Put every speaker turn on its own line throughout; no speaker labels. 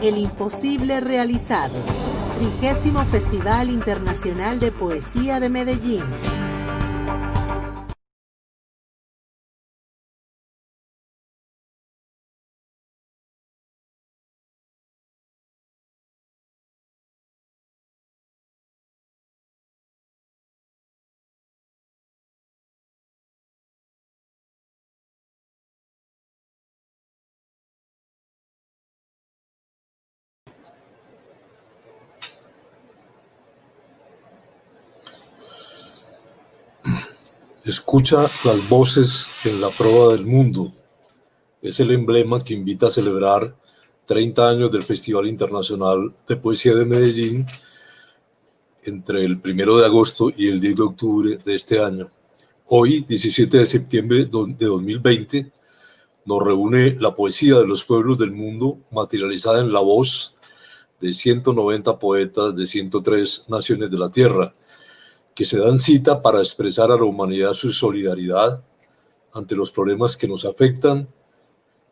El imposible realizado. 30º Festival Internacional de Poesía de Medellín.
Escucha las voces en la proa del mundo. Es el emblema que invita a celebrar 30 años del Festival Internacional de Poesía de Medellín entre el 1 de agosto y el 10 de octubre de este año. Hoy, 17 de septiembre de 2020, nos reúne la poesía de los pueblos del mundo materializada en la voz de 190 poetas de 103 naciones de la tierra, que se dan cita para expresar a la humanidad su solidaridad ante los problemas que nos afectan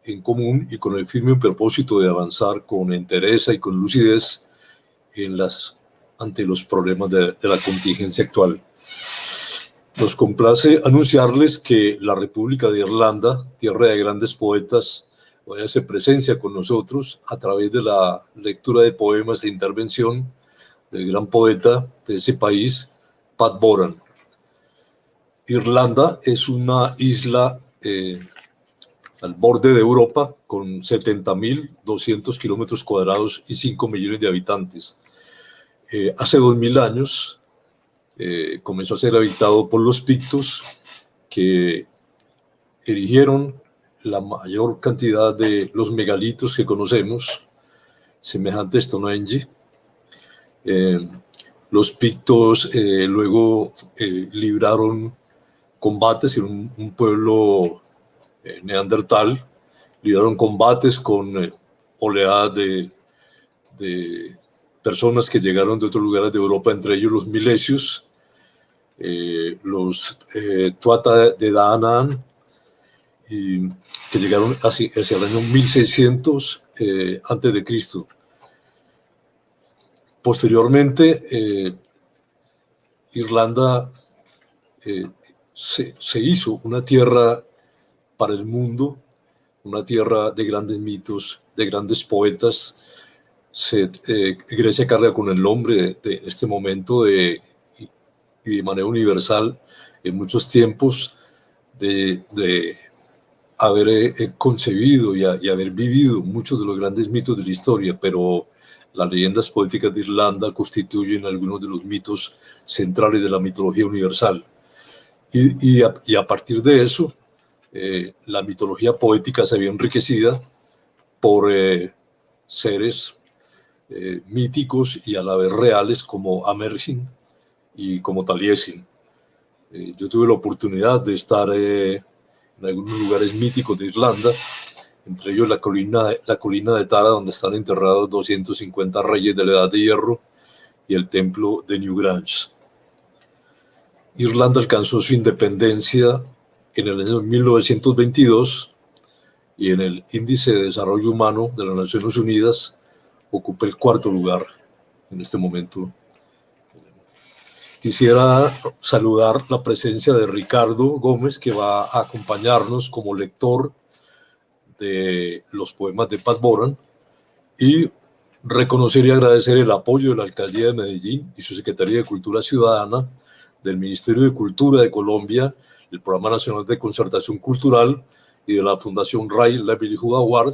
en común y con el firme propósito de avanzar con entereza y con lucidez ante los problemas de la contingencia actual. Nos complace anunciarles que la República de Irlanda, tierra de grandes poetas, hoy hace presencia con nosotros a través de la lectura de poemas e intervención del gran poeta de ese país, Pat Boran. Irlanda es una isla al borde de Europa con 70.200 kilómetros cuadrados y 5 millones de habitantes. Hace 2000 años comenzó a ser habitado por los pictos, que erigieron la mayor cantidad de los megalitos que conocemos, semejante a Stonehenge. Los pictos luego libraron combates en un pueblo neandertal, libraron combates con oleadas de personas que llegaron de otros lugares de Europa, entre ellos los milesios, los Tuatha de Danann, que llegaron hacia el año 1600 antes de Cristo. Posteriormente, Irlanda se hizo una tierra para el mundo, una tierra de grandes mitos, de grandes poetas. Grecia carga con el nombre de este momento y de manera universal en muchos tiempos de haber concebido y haber vivido muchos de los grandes mitos de la historia, pero las leyendas poéticas de Irlanda constituyen algunos de los mitos centrales de la mitología universal. Y a partir de eso, la mitología poética se vio enriquecida por seres míticos y a la vez reales como Amergin y como Taliesin. Yo tuve la oportunidad de estar en algunos lugares míticos de Irlanda, entre ellos la colina de Tara, donde están enterrados 250 reyes de la Edad de Hierro, y el templo de Newgrange. Irlanda alcanzó su independencia en el año 1922 y en el Índice de Desarrollo Humano de las Naciones Unidas ocupa el 4º lugar en este momento. Quisiera saludar la presencia de Ricardo Gómez, que va a acompañarnos como lector de los poemas de Pat Boran, y reconocer y agradecer el apoyo de la Alcaldía de Medellín y su Secretaría de Cultura Ciudadana, del Ministerio de Cultura de Colombia, el Programa Nacional de Concertación Cultural y de la Fundación Ray Livelihood Award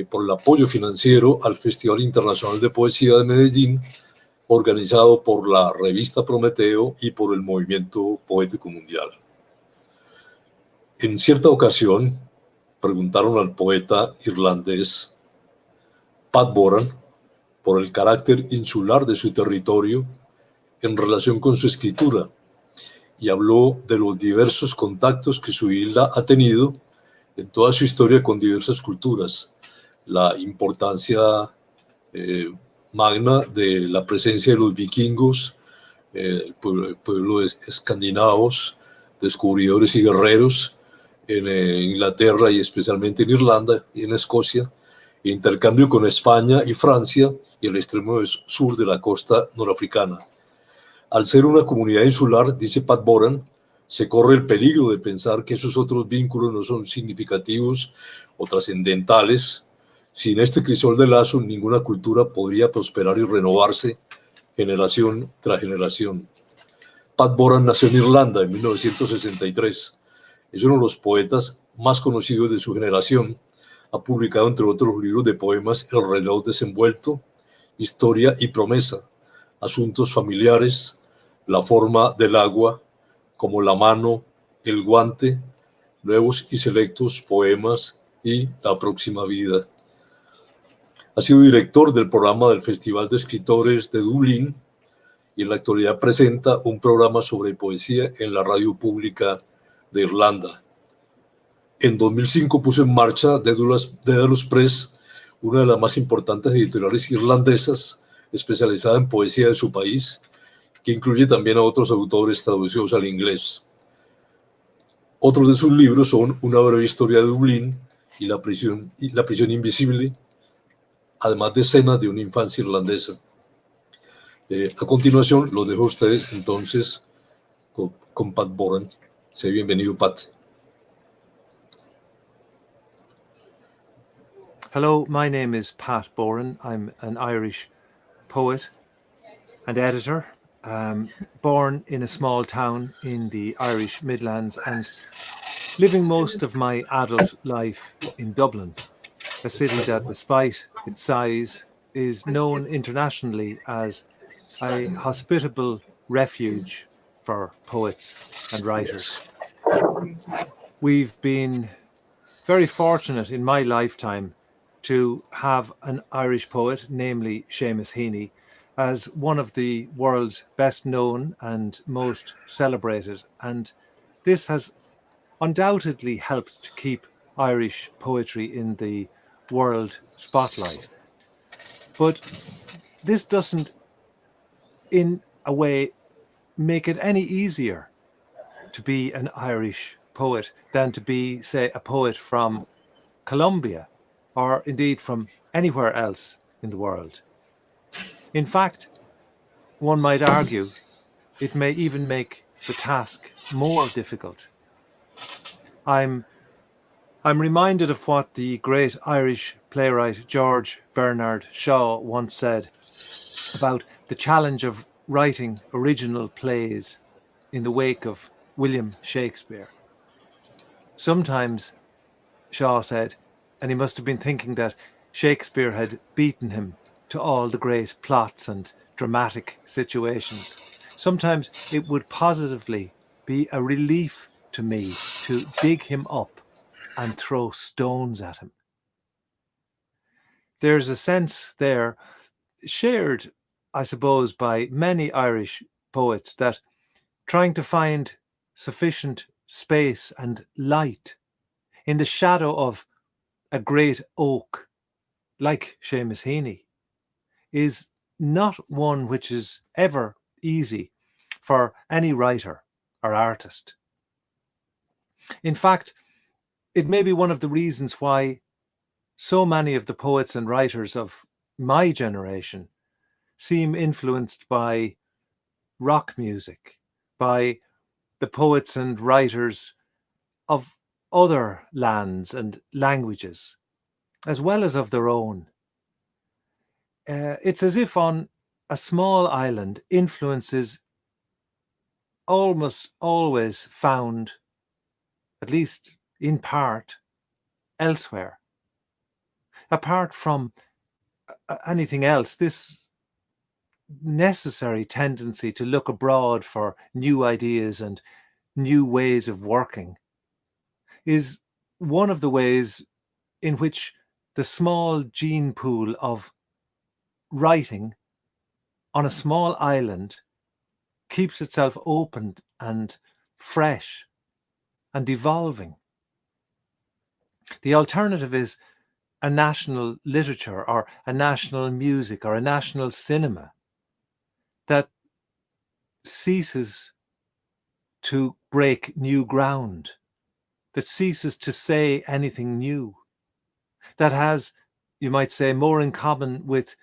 por el apoyo financiero al Festival Internacional de Poesía de Medellín, organizado por la revista Prometeo y por el Movimiento Poético Mundial. En cierta ocasión, preguntaron al poeta irlandés Pat Boran por el carácter insular de su territorio en relación con su escritura, y habló de los diversos contactos que su isla ha tenido en toda su historia con diversas culturas, la importancia magna de la presencia de los vikingos, el pueblo de escandinavos, descubridores y guerreros en Inglaterra y especialmente en Irlanda y en Escocia, intercambio con España y Francia y el extremo sur de la costa norafricana. Al ser una comunidad insular, dice Pat Boran, se corre el peligro de pensar que esos otros vínculos no son significativos o trascendentales. Sin este crisol de lazo, ninguna cultura podría prosperar y renovarse generación tras generación. Pat Boran nació en Irlanda en 1963. Es uno de los poetas más conocidos de su generación. Ha publicado, entre otros libros de poemas, El reloj desenvuelto, Historia y promesa, Asuntos familiares, La forma del agua, Como la mano, El guante, Nuevos y selectos poemas y La próxima vida. Ha sido director del programa del Festival de Escritores de Dublín y en la actualidad presenta un programa sobre poesía en la radio pública de Irlanda. En 2005 puso en marcha Daedalus Press, una de las más importantes editoriales irlandesas especializada en poesía de su país, que incluye también a otros autores traducidos al inglés. Otros de sus libros son Una breve historia de Dublín y La prisión invisible, además de escenas de una infancia irlandesa. A continuación, los dejo a ustedes entonces con Pat Boran. Sé bienvenido, Pat.
Hello, my name is Pat Boran. I'm an Irish poet and editor, born in a small town in the Irish Midlands and living most of my adult life in Dublin, a city that, despite its size, is known internationally as a hospitable refuge for poets and writers. We've been very fortunate in my lifetime to have an Irish poet, namely Seamus Heaney, as one of the world's best known and most celebrated. And this has undoubtedly helped to keep Irish poetry in the world spotlight. But this doesn't, in a way, make it any easier to be an Irish poet than to be, say, a poet from Colombia or indeed from anywhere else in the world. In fact, one might argue it may even make the task more difficult. I'm reminded of what the great Irish playwright George Bernard Shaw once said about the challenge of writing original plays in the wake of William Shakespeare. Sometimes, Shaw said, and he must have been thinking that Shakespeare had beaten him to all the great plots and dramatic situations. Sometimes it would positively be a relief to me to dig him up and throw stones at him. There's a sense there, shared, I suppose, by many Irish poets, that trying to find sufficient space and light in the shadow of a great oak like Seamus Heaney is not one which is ever easy for any writer or artist. In fact, it may be one of the reasons why so many of the poets and writers of my generation seem influenced by rock music, by the poets and writers of other lands and languages, as well as of their own. It's as if on a small island, influence is almost always found, at least in part, elsewhere. Apart from anything else, this necessary tendency to look abroad for new ideas and new ways of working is one of the ways in which the small gene pool of writing on a small island keeps itself open and fresh and evolving. The alternative is a national literature or a national music or a national cinema that ceases to break new ground, that ceases to say anything new, that has you might say, more in common with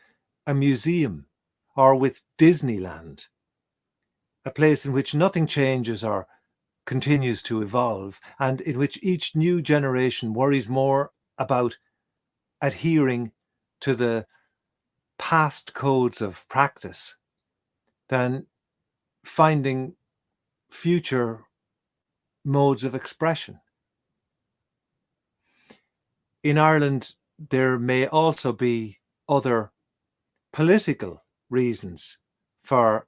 a museum or with Disneyland, a place in which nothing changes or continues to evolve, and in which each new generation worries more about adhering to the past codes of practice than finding future modes of expression. In Ireland, there may also be other political reasons for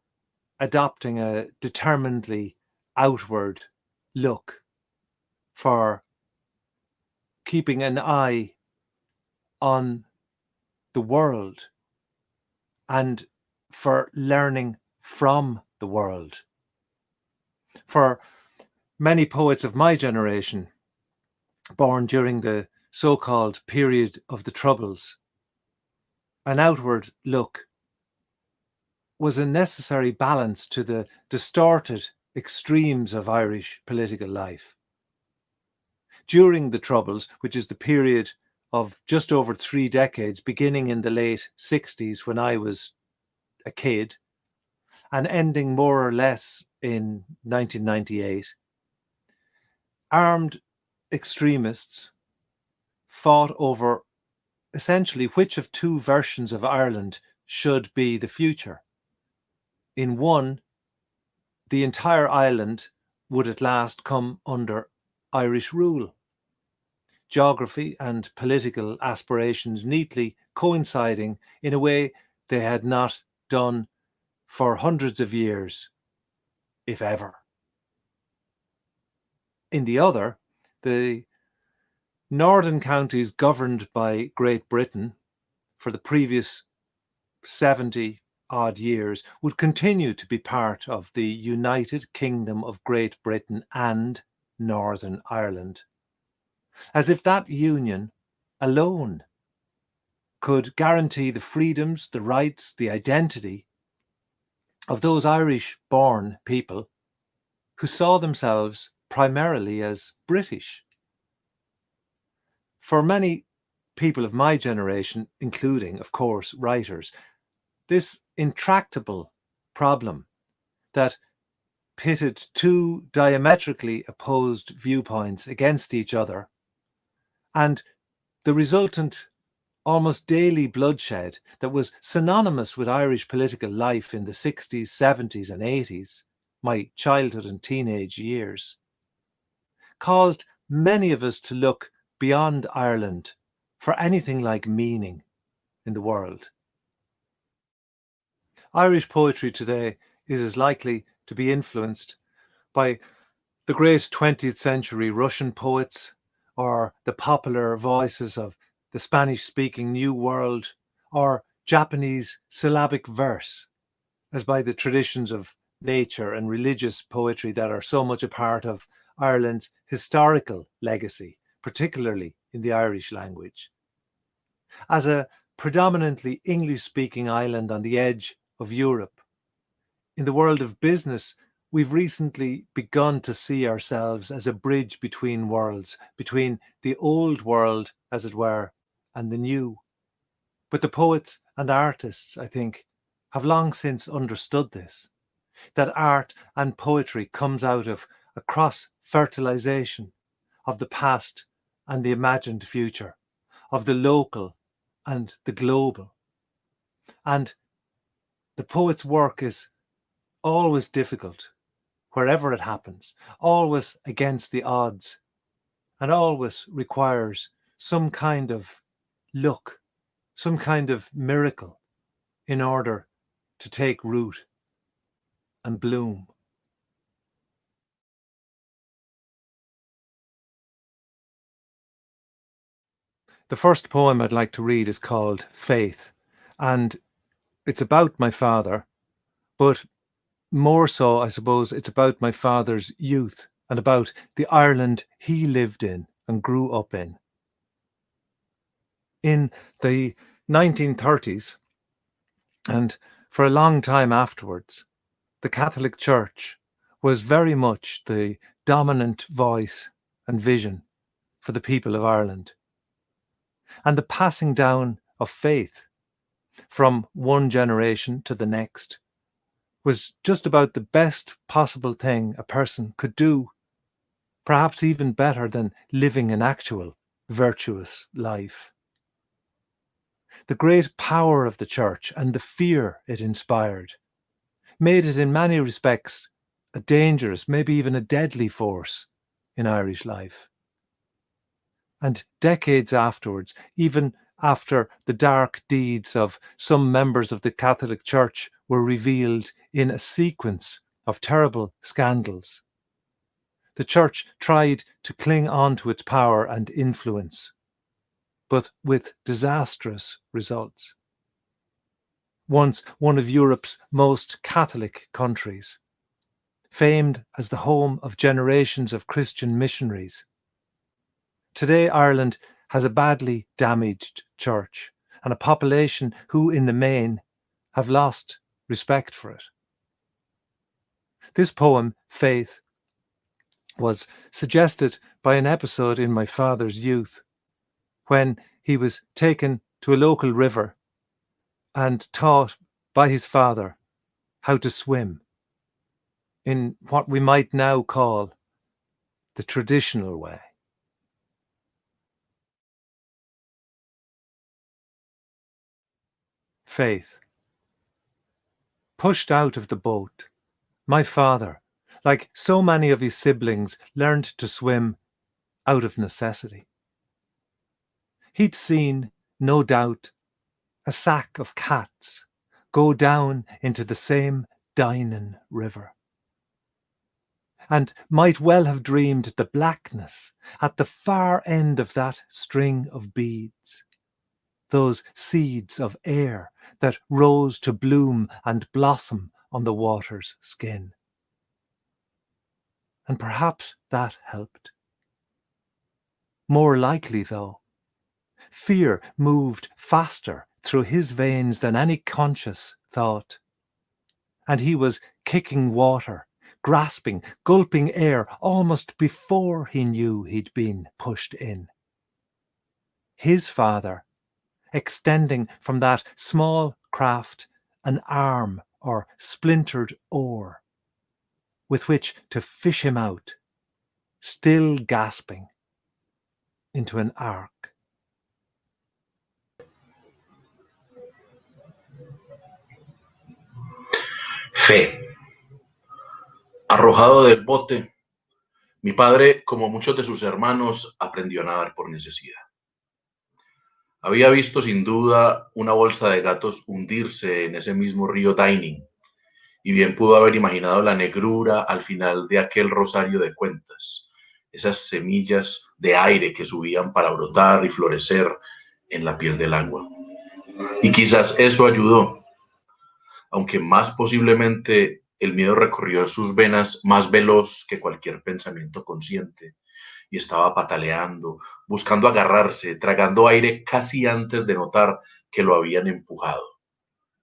adopting a determinedly outward look, for keeping an eye on the world and for learning from the world. For many poets of my generation, born during the so-called period of the Troubles, an outward look was a necessary balance to the distorted extremes of Irish political life. During the Troubles, which is the period of just over 3 decades, beginning in the late 60s when I was a kid, and ending more or less in 1998, armed extremists fought over essentially which of two versions of Ireland should be the future. In one, the entire island would at last come under Irish rule. Geography and political aspirations neatly coinciding in a way they had not done for hundreds of years, if ever. In the other, the northern counties governed by Great Britain for the previous 70 odd years would continue to be part of the United Kingdom of Great Britain and Northern Ireland, as if that union alone could guarantee the freedoms, the rights, the identity of those Irish-born people who saw themselves primarily as British. For many people of my generation, including, of course, writers, this intractable problem that pitted two diametrically opposed viewpoints against each other, and the resultant almost daily bloodshed that was synonymous with Irish political life in the 60s, 70s and 80s, my childhood and teenage years, caused many of us to look beyond Ireland for anything like meaning in the world. Irish poetry today is as likely to be influenced by the great 20th century Russian poets or the popular voices of the Spanish-speaking New World or Japanese syllabic verse, as by the traditions of nature and religious poetry that are so much a part of Ireland's historical legacy, particularly in the Irish language. As a predominantly English-speaking island on the edge of Europe, in the world of business, we've recently begun to see ourselves as a bridge between worlds, between the old world, as it were, and the new. But the poets and artists, I think, have long since understood this, that art and poetry comes out of a cross-fertilization of the past and the imagined future, of the local and the global. And the poet's work is always difficult, wherever it happens, always against the odds, and always requires some kind of look, some kind of miracle in order to take root and bloom. The first poem I'd like to read is called Faith, and it's about my father, but more so, I suppose, it's about my father's youth and about the Ireland he lived in and grew up in. In the 1930s, and for a long time afterwards, the Catholic Church was very much the dominant voice and vision for the people of Ireland. and the passing down of faith from one generation to the next was just about the best possible thing a person could do, perhaps even better than living an actual virtuous life. The great power of the church and the fear it inspired made it in many respects a dangerous, maybe even a deadly force in Irish life. And decades afterwards, even after the dark deeds of some members of the Catholic Church were revealed in a sequence of terrible scandals, the Church tried to cling on to its power and influence, but with disastrous results. Once one of Europe's most Catholic countries, famed as the home of generations of Christian missionaries, today Ireland has a badly damaged church and a population who, in the main, have lost respect for it. This poem, Faith, was suggested by an episode in my father's youth when he was taken to a local river and taught by his father how to swim in what we might now call the traditional way. Faith. Pushed out of the boat, my father, like so many of his siblings, learned to swim out of necessity. He'd seen, no doubt, a sack of cats go down into the same Dynon River, and might well have dreamed the blackness at the far end of that string of beads, those seeds of air that rose to bloom and blossom on the water's skin. And perhaps that helped. More likely, though, fear moved faster through his veins than any conscious thought, and he was kicking water, grasping, gulping air almost before he knew he'd been pushed in. His father extending from that small craft an arm or splintered oar with which to fish him out, still gasping, into an ark.
Fe. Arrojado del bote, mi padre, como muchos de sus hermanos, aprendió a nadar por necesidad. Había visto sin duda una bolsa de gatos hundirse en ese mismo río Dyning, y bien pudo haber imaginado la negrura al final de aquel rosario de cuentas, esas semillas de aire que subían para brotar y florecer en la piel del agua. Y quizás eso ayudó, aunque más posiblemente el miedo recorrió sus venas más veloz que cualquier pensamiento consciente, y estaba pataleando, buscando agarrarse, tragando aire casi antes de notar que lo habían empujado.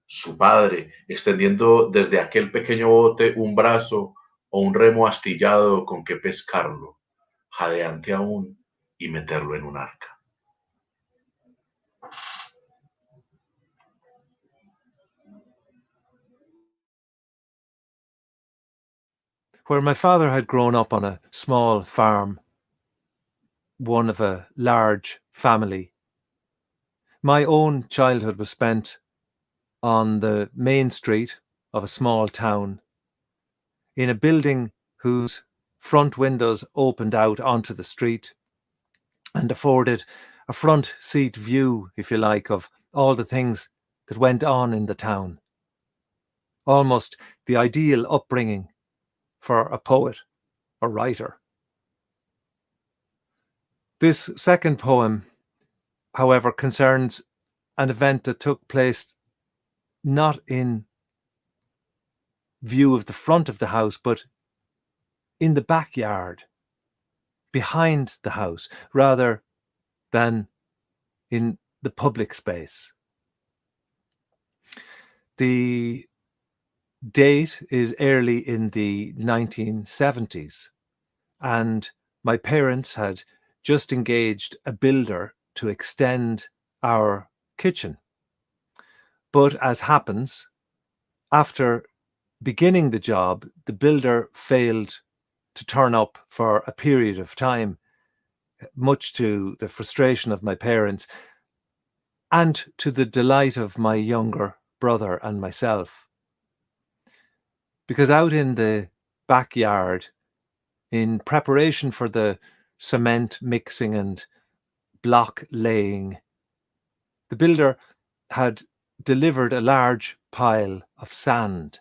Su padre, extendiendo desde aquel pequeño bote un brazo o un remo astillado con que pescarlo, jadeante aún, y meterlo en un arca.
Where my father had grown up on a small farm, one of a large family, my own childhood was spent on the main street of a small town, in a building whose front windows opened out onto the street and afforded a front seat view, if you like, of all the things that went on in the town. Almost the ideal upbringing for a poet or writer. This second poem, however, concerns an event that took place not in view of the front of the house, but in the backyard, behind the house, rather than in the public space. The date is early in the 1970s, and my parents had just engaged a builder to extend our kitchen. But as happens, after beginning the job, the builder failed to turn up for a period of time, much to the frustration of my parents and to the delight of my younger brother and myself. Because out in the backyard, in preparation for the cement mixing and block laying, the builder had delivered a large pile of sand.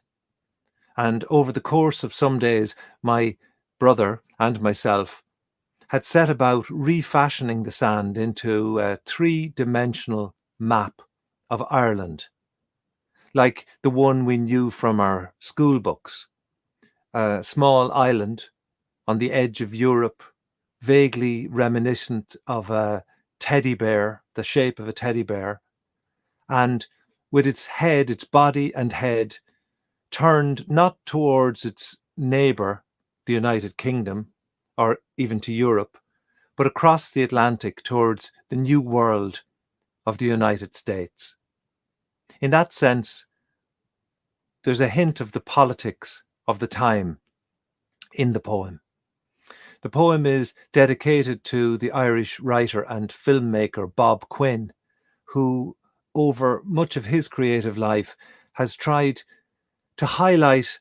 And over the course of some days, my brother and myself had set about refashioning the sand into a three-dimensional map of Ireland, like the one we knew from our school books. A small island on the edge of Europe, vaguely reminiscent of a teddy bear, the shape of a teddy bear, and with its head, its body and head, turned not towards its neighbour, the United Kingdom, or even to Europe, but across the Atlantic towards the new world of the United States. In that sense, there's a hint of the politics of the time in the poem. The poem is dedicated to the Irish writer and filmmaker Bob Quinn, who, over much of his creative life, has tried to highlight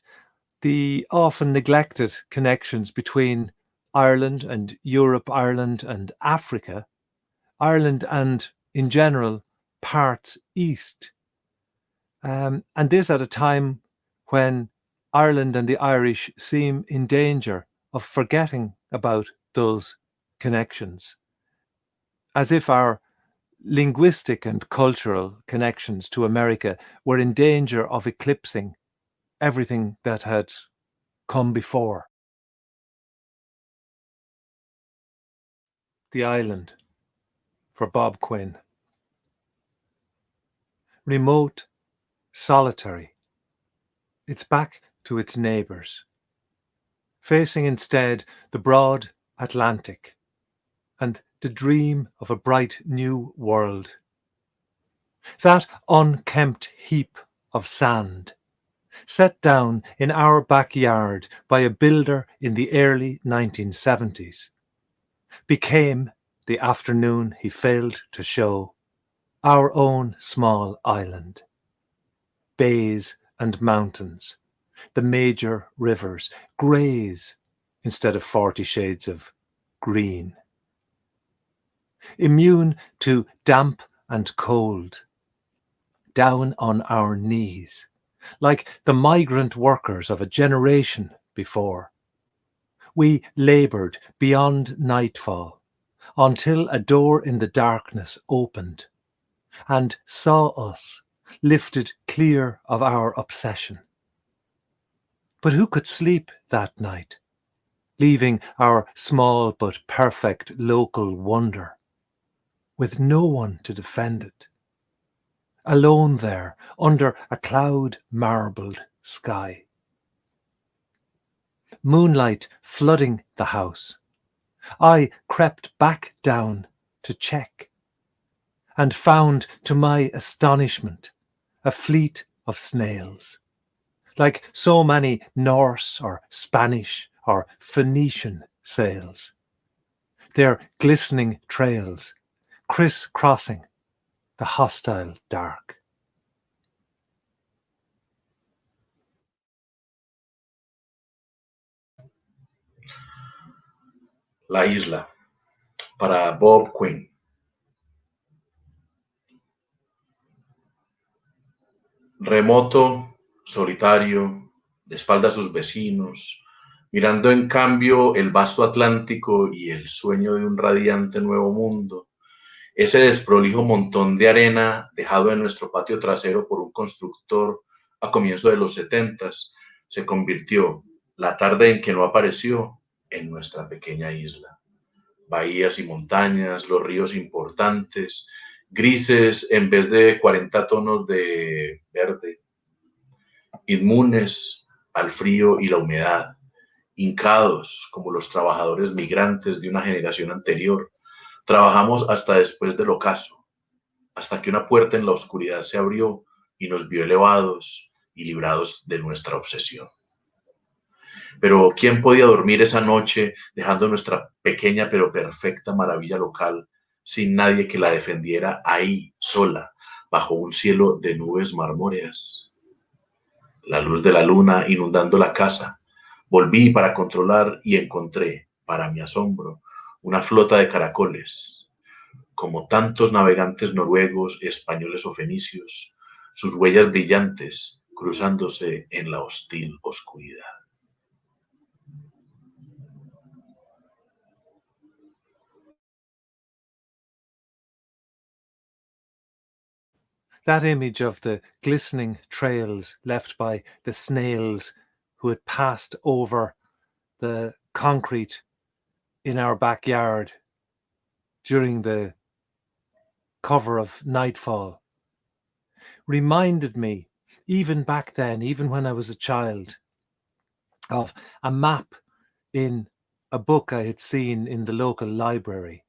the often neglected connections between Ireland and Europe, Ireland and Africa, Ireland and, in general, parts east. And this at a time when Ireland and the Irish seem in danger of forgetting about those connections, as if our linguistic and cultural connections to America were in danger of eclipsing everything that had come before. The island for Bob Quinn. Remote, solitary, it's back to its neighbours, facing instead the broad Atlantic and the dream of a bright new world. That unkempt heap of sand, set down in our backyard by a builder in the early 1970s, became, the afternoon he failed to show, our own small island. Bays and mountains, the major rivers, greys instead of 40 shades of green. Immune to damp and cold, down on our knees, like the migrant workers of a generation before. We laboured beyond nightfall until a door in the darkness opened and saw us lifted clear of our obsession. But who could sleep that night, leaving our small but perfect local wonder, with no one to defend it, alone there under a cloud-marbled sky? Moonlight flooding the house, I crept back down to check, and found, to my astonishment, a fleet of snails, like so many Norse or Spanish or Phoenician sails, their glistening trails criss-crossing the hostile dark.
La isla, para Bob Quinn. Remoto, solitario, de espalda a sus vecinos, mirando en cambio el vasto Atlántico y el sueño de un radiante nuevo mundo, ese desprolijo montón de arena dejado en nuestro patio trasero por un constructor a comienzos de los 70s, se convirtió, la tarde en que no apareció, en nuestra pequeña isla. Bahías y montañas, los ríos importantes, grises en vez de 40 tonos de verde, inmunes al frío y la humedad, hincados como los trabajadores migrantes de una generación anterior, Trabajamos hasta después del ocaso, hasta que una puerta en la oscuridad se abrió y nos vio elevados y librados de nuestra obsesión. Pero ¿quién podía dormir esa noche dejando nuestra pequeña pero perfecta maravilla local sin nadie que la defendiera ahí, sola, bajo un cielo de nubes marmóreas? La luz de la luna inundando la casa. Volví para controlar y encontré, para mi asombro, una flota de caracoles, como tantos navegantes noruegos, españoles o fenicios, sus huellas brillantes cruzándose en la hostil oscuridad.
That image of the glistening trails left by the snails who had passed over the concrete in our backyard during the cover of nightfall reminded me, even back then, even when I was a child, of a map in a book I had seen in the local library,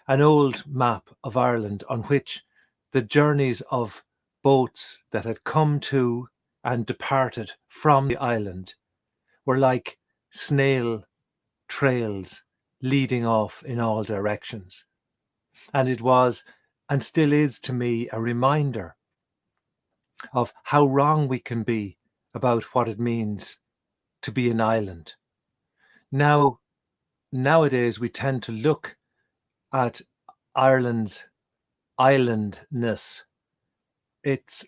an old map of Ireland on which the journeys of boats that had come to and departed from the island were like snail trails leading off in all directions. And it was, and still is to me, a reminder of how wrong we can be about what it means to be an island. Nowadays, we tend to look at Ireland's islandness, its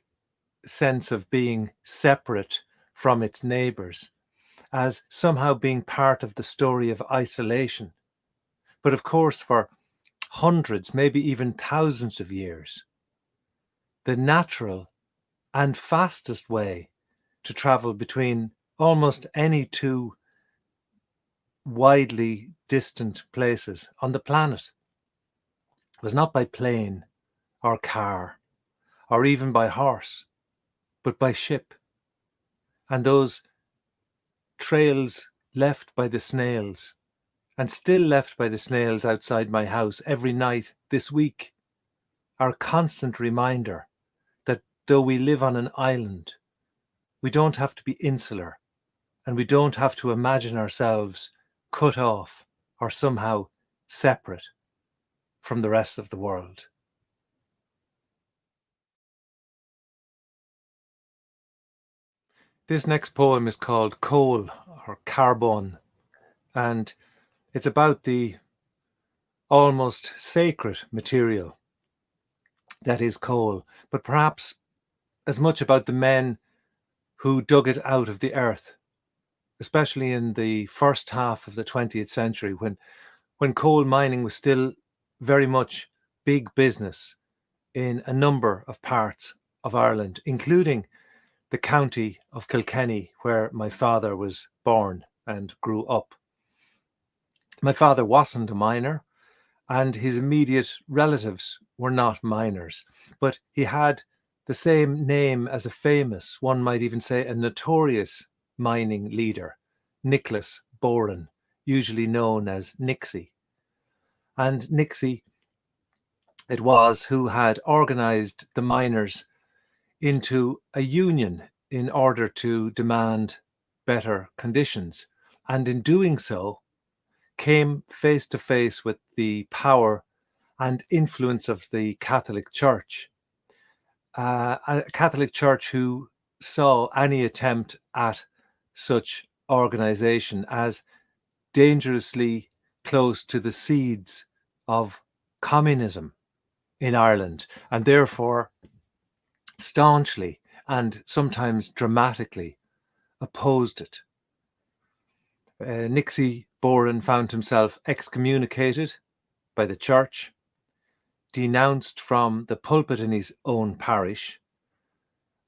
sense of being separate from its neighbours, as somehow being part of the story of isolation. But of course, for hundreds, maybe even thousands of years, the natural and fastest way to travel between almost any two widely distant places on the planet was not by plane or car or even by horse, but by ship. And those trails left by the snails, and still left by the snails outside my house every night this week, are a constant reminder that though we live on an island, we don't have to be insular, and we don't have to imagine ourselves cut off or somehow separate from the rest of the world. This next poem is called Coal or Carbon, and it's about the almost sacred material that is coal, but perhaps as much about the men who dug it out of the earth, especially in the first half of the 20th century when coal mining was still very much big business in a number of parts of Ireland, including the county of Kilkenny, where my father was born and grew up. My father wasn't a miner, and his immediate relatives were not miners, but he had the same name as a famous, one might even say a notorious mining leader, Nicholas Boran, usually known as Nixie. And Nixie it was who had organized the miners into a union in order to demand better conditions. And in doing so, came face to face with the power and influence of the Catholic Church. A Catholic Church who saw any attempt at such organization as dangerously close to the seeds of communism in Ireland, and therefore staunchly and sometimes dramatically opposed it. Nixie Boran found himself excommunicated by the church, denounced from the pulpit in his own parish,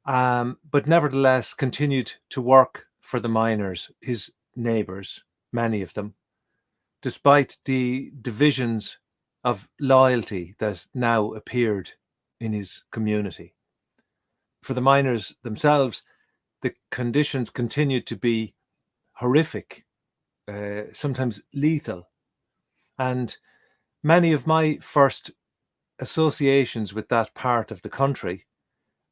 but nevertheless continued to work for the miners, his neighbours, many of them, despite the divisions of loyalty that now appeared in his community. For the miners themselves, the conditions continued to be horrific, sometimes lethal, and many of my first associations with that part of the country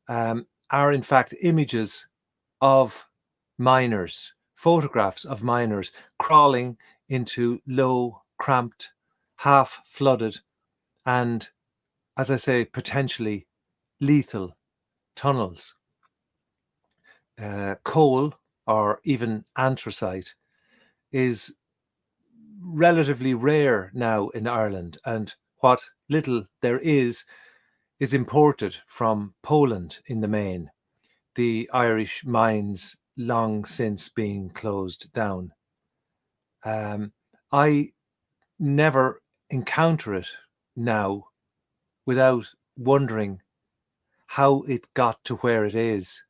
are in fact images of miners, photographs of miners crawling into low, cramped, half-flooded and, as I say, potentially lethal tunnels. Coal, or even anthracite, is relatively rare now in Ireland, and what little there is imported from Poland in the main, the Irish mines long since being closed down. I never encounter it now without wondering how it got to where it is,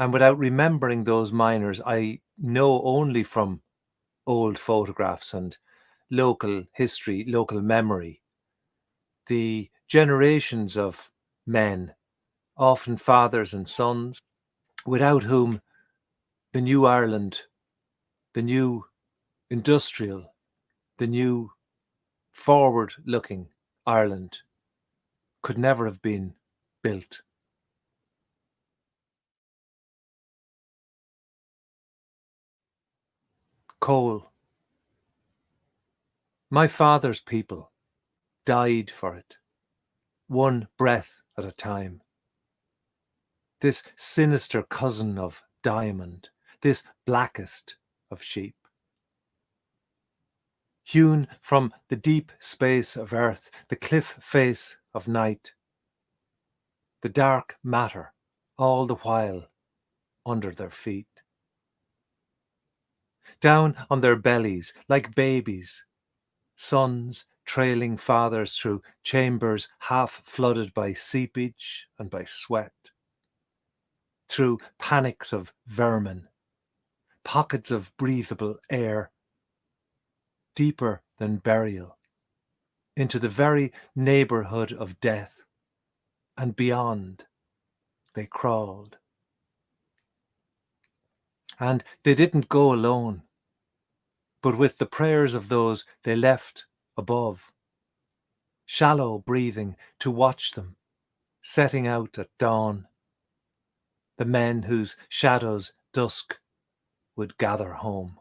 and without remembering those miners I know only from old photographs and local history, local memory. The generations of men, often fathers and sons, without whom the new Ireland, the new industrial, the new forward-looking Ireland could never have been built. Coal. My father's people died for it, one breath at a time. This sinister cousin of diamond, this blackest of sheep. Hewn from the deep space of earth, the cliff face of night, the dark matter all the while under their feet. Down on their bellies, like babies, sons trailing fathers through chambers half flooded by seepage and by sweat, through panics of vermin, pockets of breathable air, deeper than burial, into the very neighborhood of death, and beyond they crawled. And they didn't go alone, but with the prayers of those they left above, shallow breathing to watch them setting out at dawn, the men whose shadows dusk would gather home.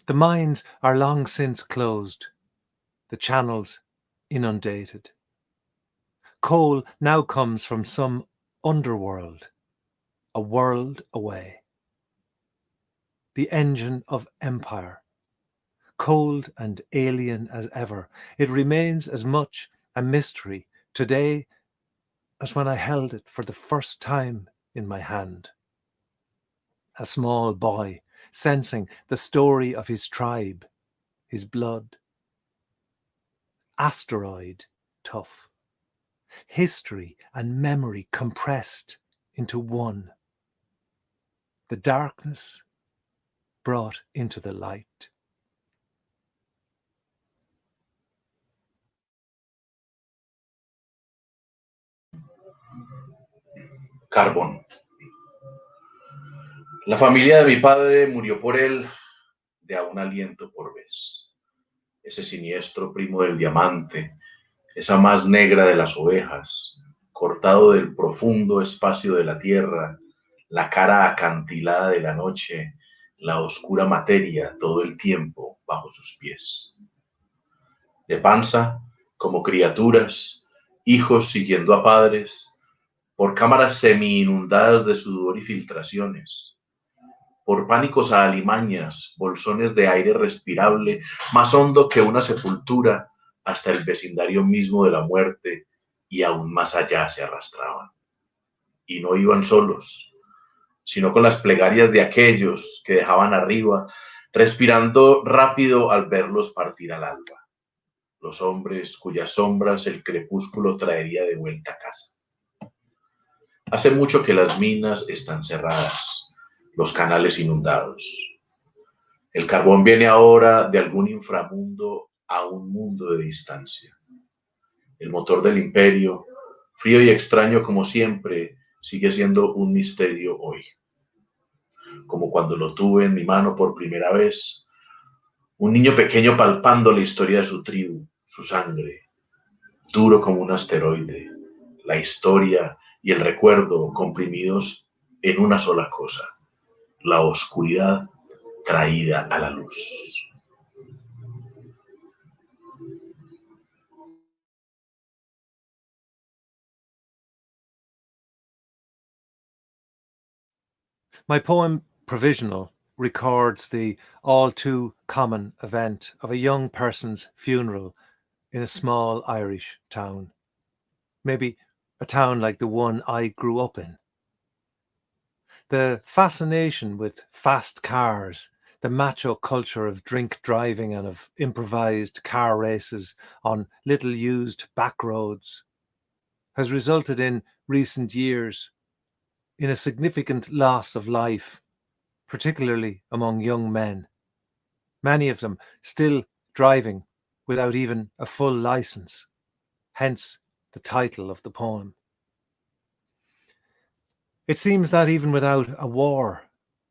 The mines are long since closed, the channels inundated. Coal now comes from some underworld, a world away. The engine of empire, cold and alien as ever, it remains as much a mystery today as when I held it for the first time in my hand. A small boy, sensing the story of his tribe, his blood. Asteroid tough. History and memory compressed into one. The darkness brought into the light.
Carbón. La familia de mi padre murió por él de a un aliento por vez. Ese siniestro primo del diamante, esa más negra de las ovejas, cortado del profundo espacio de la tierra, la cara acantilada de la noche, la oscura materia todo el tiempo bajo sus pies. De panza, como criaturas, hijos siguiendo a padres, por cámaras semi-inundadas de sudor y filtraciones, por pánicos a alimañas, bolsones de aire respirable, más hondo que una sepultura, hasta el vecindario mismo de la muerte, y aún más allá se arrastraban. Y no iban solos, sino con las plegarias de aquellos que dejaban arriba, respirando rápido al verlos partir al alba, los hombres cuyas sombras el crepúsculo traería de vuelta a casa. Hace mucho que las minas están cerradas, los canales inundados. El carbón viene ahora de algún inframundo a un mundo de distancia. El motor del imperio, frío y extraño como siempre, sigue siendo un misterio hoy. Como cuando lo tuve en mi mano por primera vez, Un niño pequeño palpando la historia de su tribu, su sangre, duro como un asteroide, la historia y el recuerdo comprimidos en una sola cosa, la oscuridad traída a la luz.
My poem, Provisional, records the all too common event of a young person's funeral in a small Irish town. Maybe a town like the one I grew up in. The fascination with fast cars, the macho culture of drink driving and of improvised car races on little used back roads has resulted in recent years in a significant loss of life, particularly among young men, many of them still driving without even a full license, hence the title of the poem. It seems that even without a war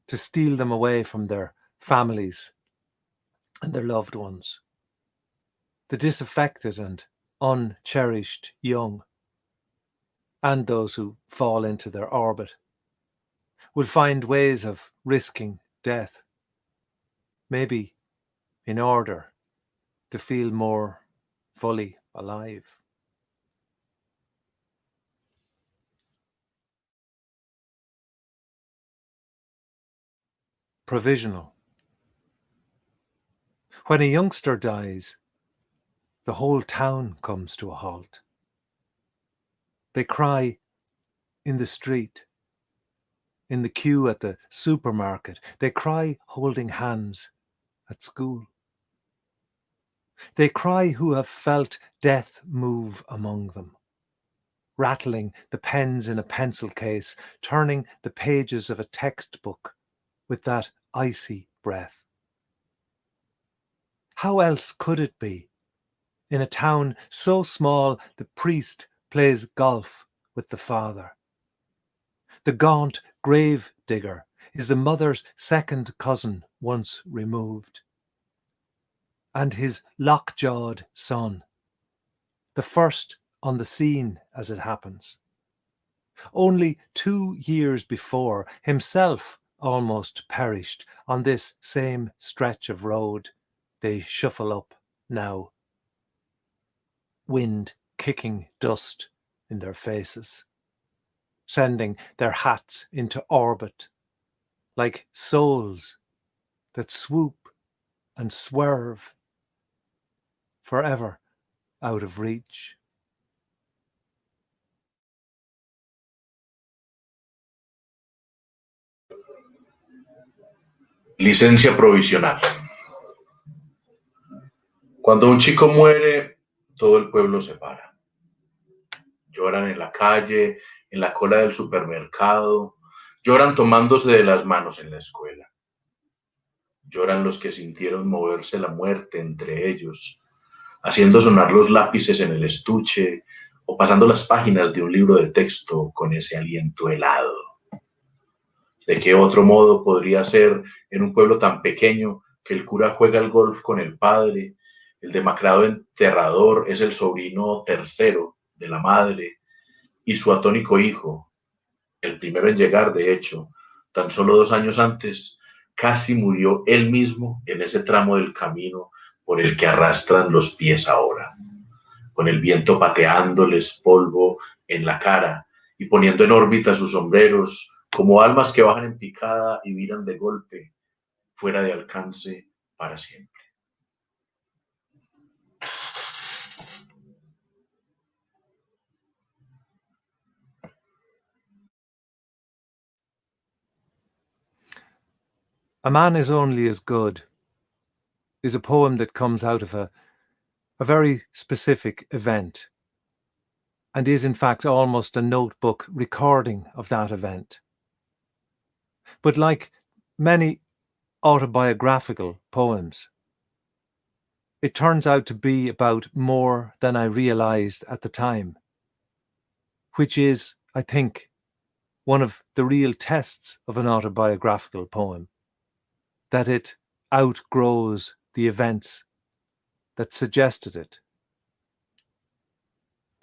to steal them away from their families and their loved ones, the disaffected and uncherished young, and those who fall into their orbit, will find ways of risking death, maybe in order to feel more fully alive. Provisional. When a youngster dies, the whole town comes to a halt. They cry in the street, in the queue at the supermarket. They cry holding hands at school. They cry who have felt death move among them, rattling the pens in a pencil case, turning the pages of a textbook with that icy breath. How else could it be? In a town so small, the priest plays golf with the father. The gaunt grave digger is the mother's second cousin once removed. And his lockjawed son, the first on the scene as it happens. Only 2 years before, himself almost perished on this same stretch of road they shuffle up now, wind kicking dust in their faces, sending their hats into orbit like souls that swoop and swerve forever out of reach.
Licencia provisional. Cuando un chico muere, todo el pueblo se para. Lloran en la calle, en la cola del supermercado, lloran tomándose de las manos en la escuela. Lloran los que sintieron moverse la muerte entre ellos, haciendo sonar los lápices en el estuche o pasando las páginas de un libro de texto con ese aliento helado. ¿De qué otro modo podría ser en un pueblo tan pequeño que el cura juega al golf con el padre, el demacrado enterrador es el sobrino tercero de la madre y su atónico hijo, el primero en llegar, de hecho, tan solo 2 años antes, casi murió él mismo en ese tramo del camino por el que arrastran los pies ahora, con el viento pateándoles polvo en la cara y poniendo en órbita sus sombreros como almas que bajan en picada y viran de golpe, fuera de alcance para siempre.
A Man is Only as Good is a poem that comes out of a very specific event and is in fact almost a notebook recording of that event. But like many autobiographical poems, it turns out to be about more than I realized at the time, which is, I think, one of the real tests of an autobiographical poem, that it outgrows the events that suggested it.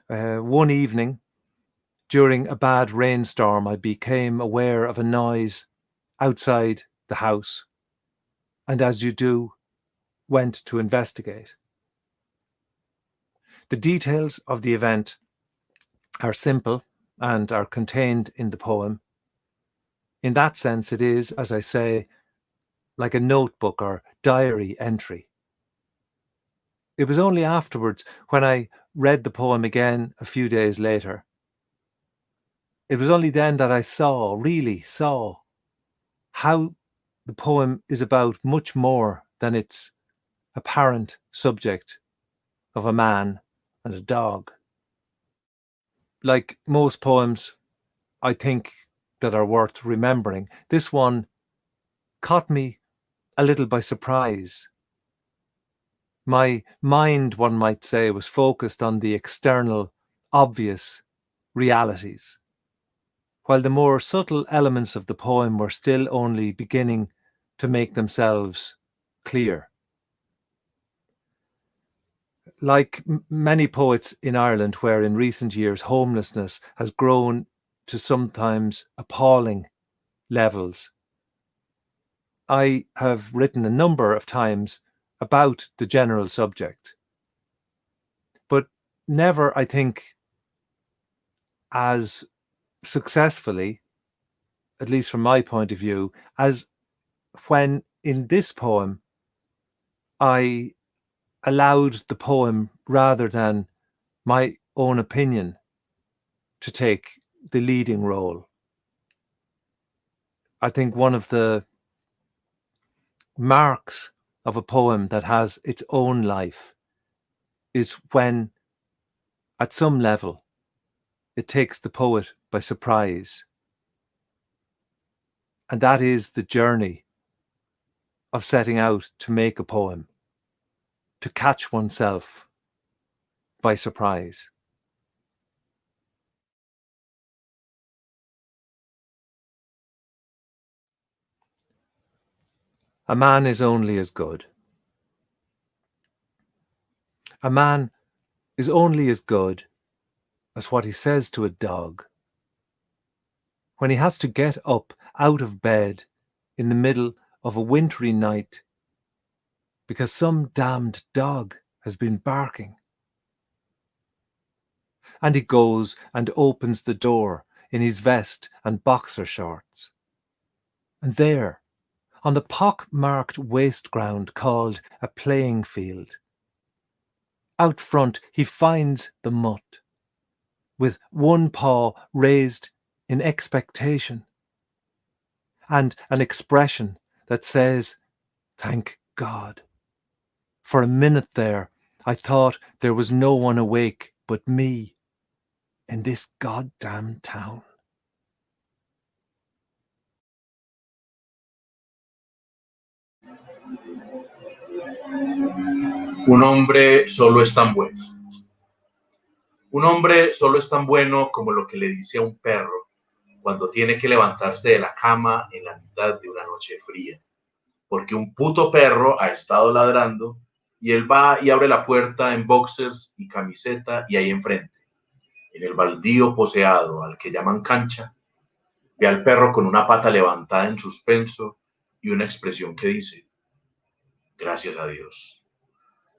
One evening, during a bad rainstorm, I became aware of a noise outside the house, and as you do, went to investigate. The details of the event are simple and are contained in the poem. In that sense, it is, as I say, like a notebook or diary entry. It was only afterwards, when I read the poem again a few days later, it was only then that I really saw, how the poem is about much more than its apparent subject of a man and a dog. Like most poems, I think, that are worth remembering, this one caught me a little by surprise. My mind, one might say, was focused on the external, obvious realities, while the more subtle elements of the poem were still only beginning to make themselves clear. Like many poets in Ireland, where in recent years homelessness has grown to sometimes appalling levels, I have written a number of times about the general subject, but never, I think, as successfully, at least from my point of view, as when in this poem I allowed the poem, rather than my own opinion, to take the leading role. I think one of the marks of a poem that has its own life is when, at some level, it takes the poet by surprise. And that is the journey of setting out to make a poem, to catch oneself by surprise. A man is only as good. A man is only as good as what he says to a dog. When he has to get up out of bed in the middle of a wintry night because some damned dog has been barking. And he goes and opens the door in his vest and boxer shorts. And there, on the pock-marked waste ground called a playing field, out front he finds the mutt, with one paw raised in expectation, and an expression that says, "Thank God." For a minute there, I thought there was no one awake but me in this goddamn town.
Un hombre solo es tan bueno. Un hombre solo es tan bueno como lo que le dice a un perro cuando tiene que levantarse de la cama en la mitad de una noche fría, porque un puto perro ha estado ladrando y él va y abre la puerta en boxers y camiseta y ahí enfrente, en el baldío poseado al que llaman cancha, ve al perro con una pata levantada en suspenso y una expresión que dice: gracias a Dios.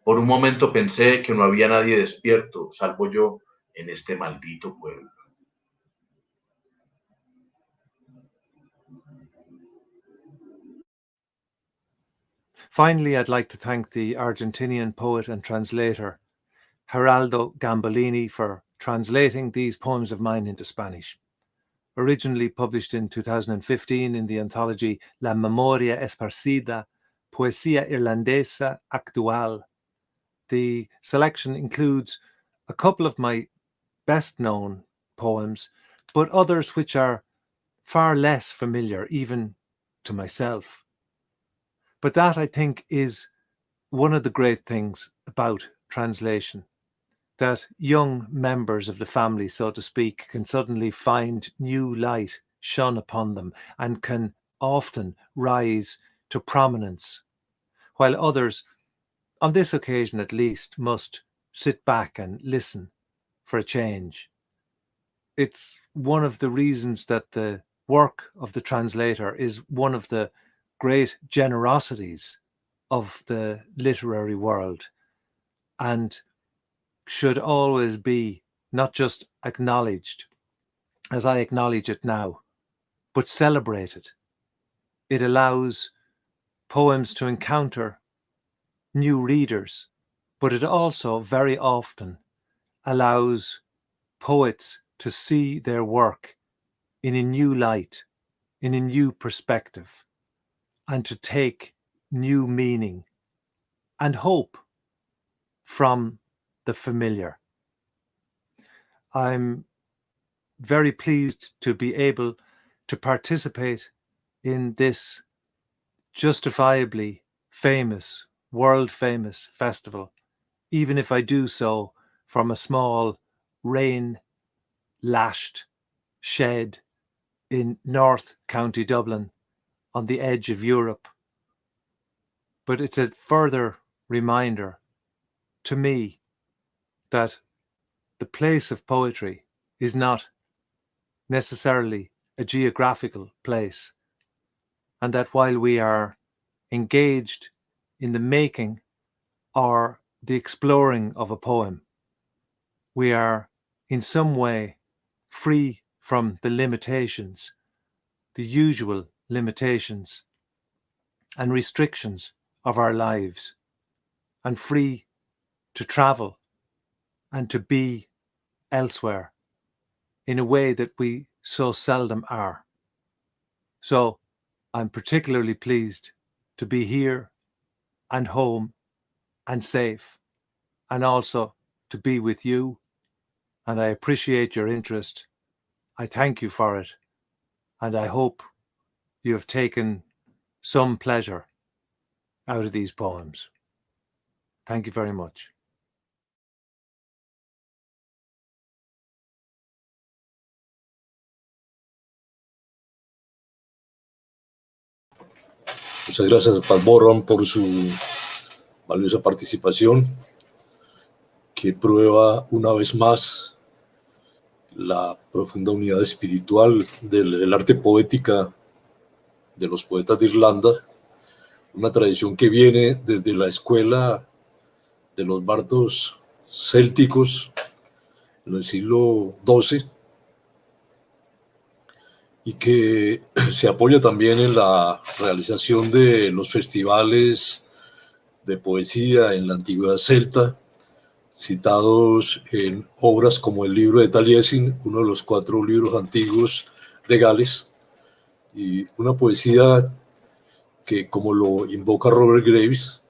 Por un momento pensé que no había nadie despierto, salvo yo, en este maldito pueblo.
Finally, I'd like to thank the Argentinian poet and translator Geraldo Gambolini for translating these poems of mine into Spanish. Originally published in 2015 in the anthology La Memoria Esparcida, Poesía Irlandesa Actual, the selection includes a couple of my best-known poems, but others which are far less familiar, even to myself. But that, I think, is one of the great things about translation, that young members of the family, so to speak, can suddenly find new light shone upon them and can often rise to prominence, while others on this occasion at least, must sit back and listen for a change. It's one of the reasons that the work of the translator is one of the great generosities of the literary world, and should always be not just acknowledged, as I acknowledge it now, but celebrated. It allows poems to encounter new readers, but it also very often allows poets to see their work in a new light, in a new perspective, and to take new meaning and hope from the familiar. I'm very pleased to be able to participate in this justifiably famous, world-famous festival, even if I do so from a small, rain-lashed shed in North County Dublin on the edge of Europe. But it's a further reminder to me that the place of poetry is not necessarily a geographical place, and that while we are engaged in the making or the exploring of a poem, we are in some way free from the limitations, the usual limitations and restrictions of our lives, and free to travel and to be elsewhere in a way that we so seldom are. So I'm particularly pleased to be here and home and safe, and also to be with you. And I appreciate your interest. I thank you for it. And I hope you have taken some pleasure out of these poems. Thank you very much.
Muchas gracias a Pat Boran por su valiosa participación, que prueba una vez más la profunda unidad espiritual del arte poética de los poetas de Irlanda, una tradición que viene desde la escuela de los bardos célticos en el siglo XII, y que se apoya también en la realización de los festivales de poesía en la antigüedad celta, citados en obras como el libro de Taliesin, uno de los 4 libros antiguos de Gales, y una poesía que, como lo invoca Robert Graves,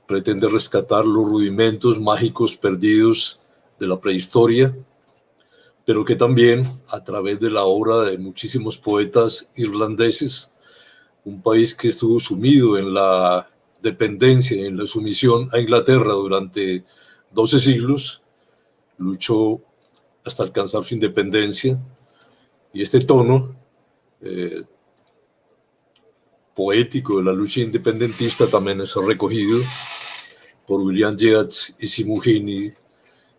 pretende rescatar los rudimentos mágicos perdidos de la prehistoria, pero que también, a través de la obra de muchísimos poetas irlandeses, un país que estuvo sumido en la dependencia, en la sumisión a Inglaterra durante 12 siglos, luchó hasta alcanzar su independencia, y este tono poético de la lucha independentista también es recogido por William Yeats y Simon Heaney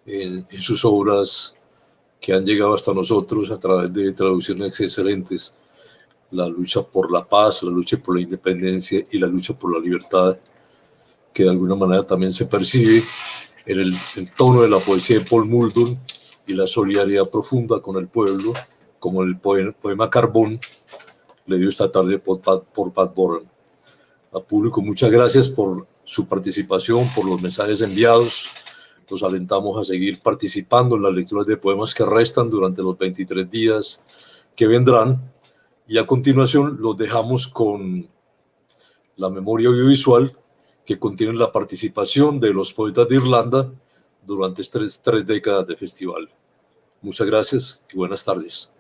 en sus obras que han llegado hasta nosotros a través de traducciones excelentes: la lucha por la paz, la lucha por la independencia y la lucha por la libertad, que de alguna manera también se percibe en el tono de la poesía de Paul Muldoon y la solidaridad profunda con el pueblo, como el poema Carbón, leído esta tarde por Pat Boran. Al público, muchas gracias por su participación, por los mensajes enviados. Los alentamos a seguir participando en las lecturas de poemas que restan durante los 23 días que vendrán. Y a continuación los dejamos con la memoria audiovisual, que contiene la participación de los poetas de Irlanda durante estas 3 décadas de festival. Muchas gracias y buenas tardes.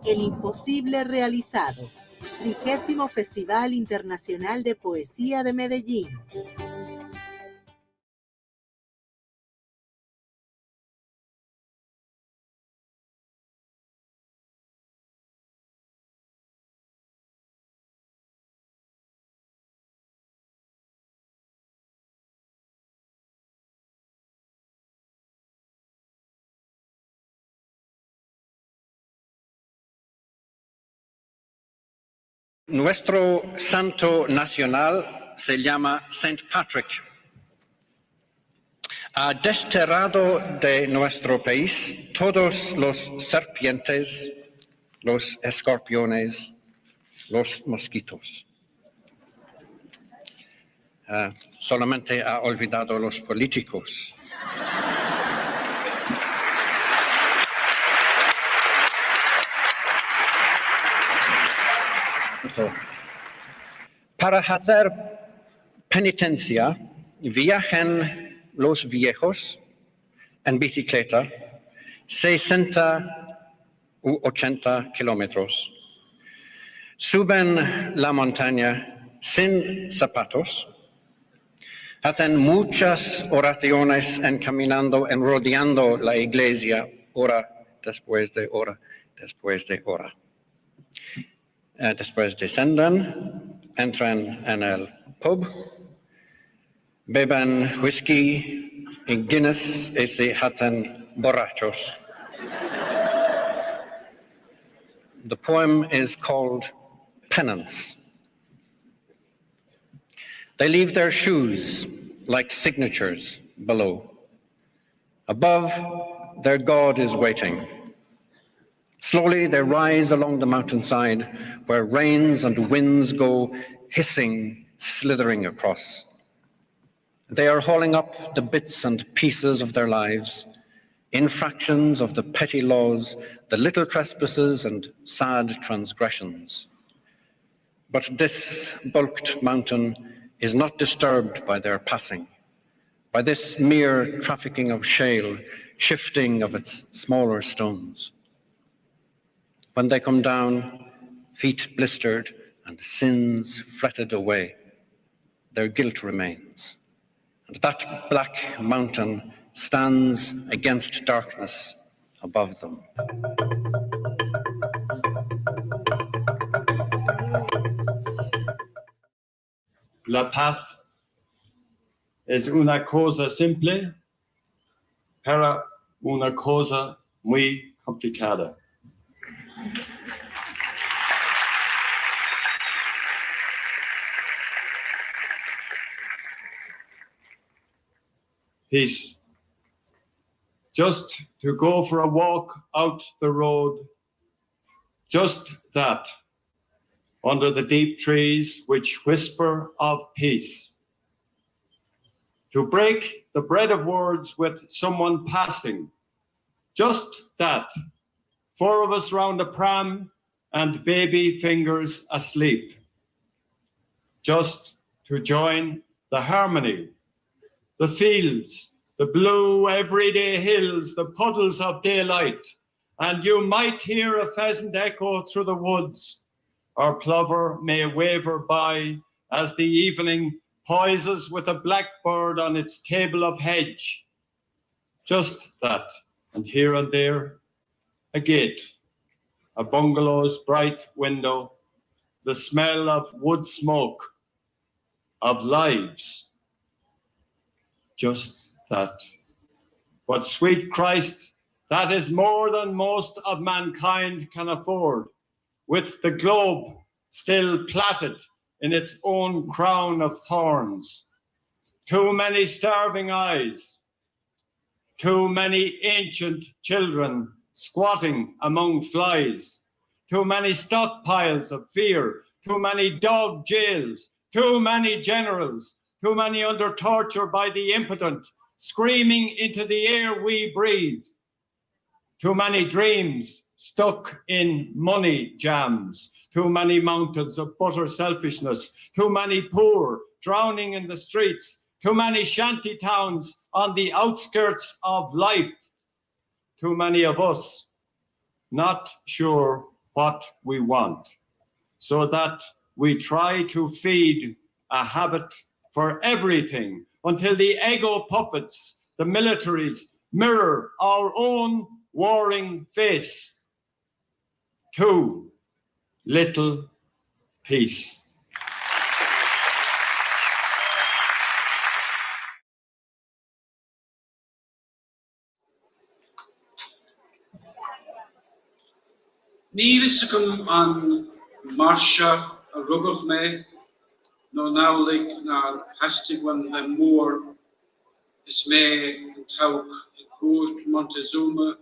El imposible realizado. 30º Festival Internacional de Poesía de Medellín.
Nuestro santo nacional se llama Saint Patrick. Ha desterrado de nuestro país todos los serpientes, los escorpiones, los mosquitos. Solamente ha olvidado los políticos. Para hacer penitencia, viajan los viejos en bicicleta 60 u 80 kilómetros. Suben la montaña sin zapatos. Hacen muchas oraciones encaminando, rodeando la iglesia, hora después de hora después de hora. Después descienden, entran en el pub, beben whisky y Guinness y se hacen borrachos. The poem is called Penance. They leave their shoes like signatures below. Above, their God is waiting. Slowly they rise along the mountainside where rains and winds go hissing, slithering across. They are hauling up the bits and pieces of their lives, infractions of the petty laws, the little trespasses and sad transgressions. But this bulked mountain is not disturbed by their passing, by this mere trafficking of shale, shifting of its smaller stones. When they come down, feet blistered and sins fretted away, their guilt remains. And that black mountain stands against darkness above them.
La paz es una cosa simple, pero una cosa muy complicada. Peace. Just to go for a walk out the road, just that, under the deep trees which whisper of peace. To break the bread of words with someone passing, just that, 4 of us round a pram and baby fingers asleep. Just to join the harmony, the fields, the blue everyday hills, the puddles of daylight, and you might hear a pheasant echo through the woods, or plover may waver by as the evening poises with a blackbird on its table of hedge. Just that, and here and there, a gate, a bungalow's bright window, the smell of wood smoke, of lives. Just that. But sweet Christ, that is more than most of mankind can afford, with the globe still plaited in its own crown of thorns. Too many starving eyes, too many ancient children squatting among flies, too many stockpiles of fear, too many dog jails, too many generals, too many under torture by the impotent, screaming into the air we breathe. Too many dreams stuck in money jams, too many mountains of butter selfishness, too many poor drowning in the streets, too many shanty towns on the outskirts of life, too many of us not sure what we want. so that we try to feed a habit for everything until the ego puppets, the militaries, mirror our own warring face. Too little peace.
Ní lisacum an marsha a rugach me, no nálig na hastig wan le mór, is me an tauk I Court Montezuma,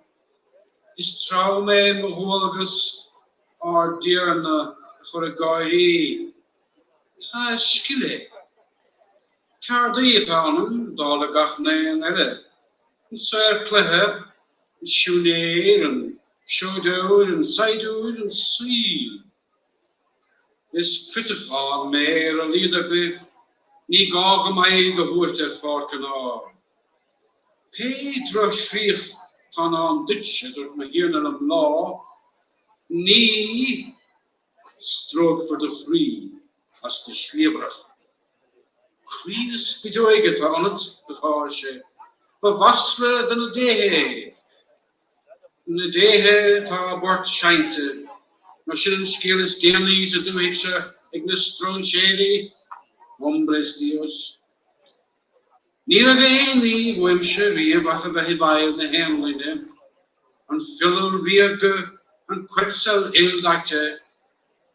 is trau me maholagus ar dearna choragairi, skille. Cardi tanum, dala gachne an ere, and sir plehe, and shuneir, and showdood, and sideood, and seal. Is critical meer a leader be, ni gog am eigen hoort forken ar. Pedro Fiech tan an ditje dat me hier naar een law, ni strook voor de vrije, als de schleverig. Green is bedoeget aan het bagage, maar was we de dehe? De dehe ta bord schijnte. Als je een schil is dienlies, het doe ik ze, ik ne stroon shady, hombres dios. Niet alleen die wimsche wie wachten bij bij de handelen, en vullen wieke, en kwetsel eeldatje,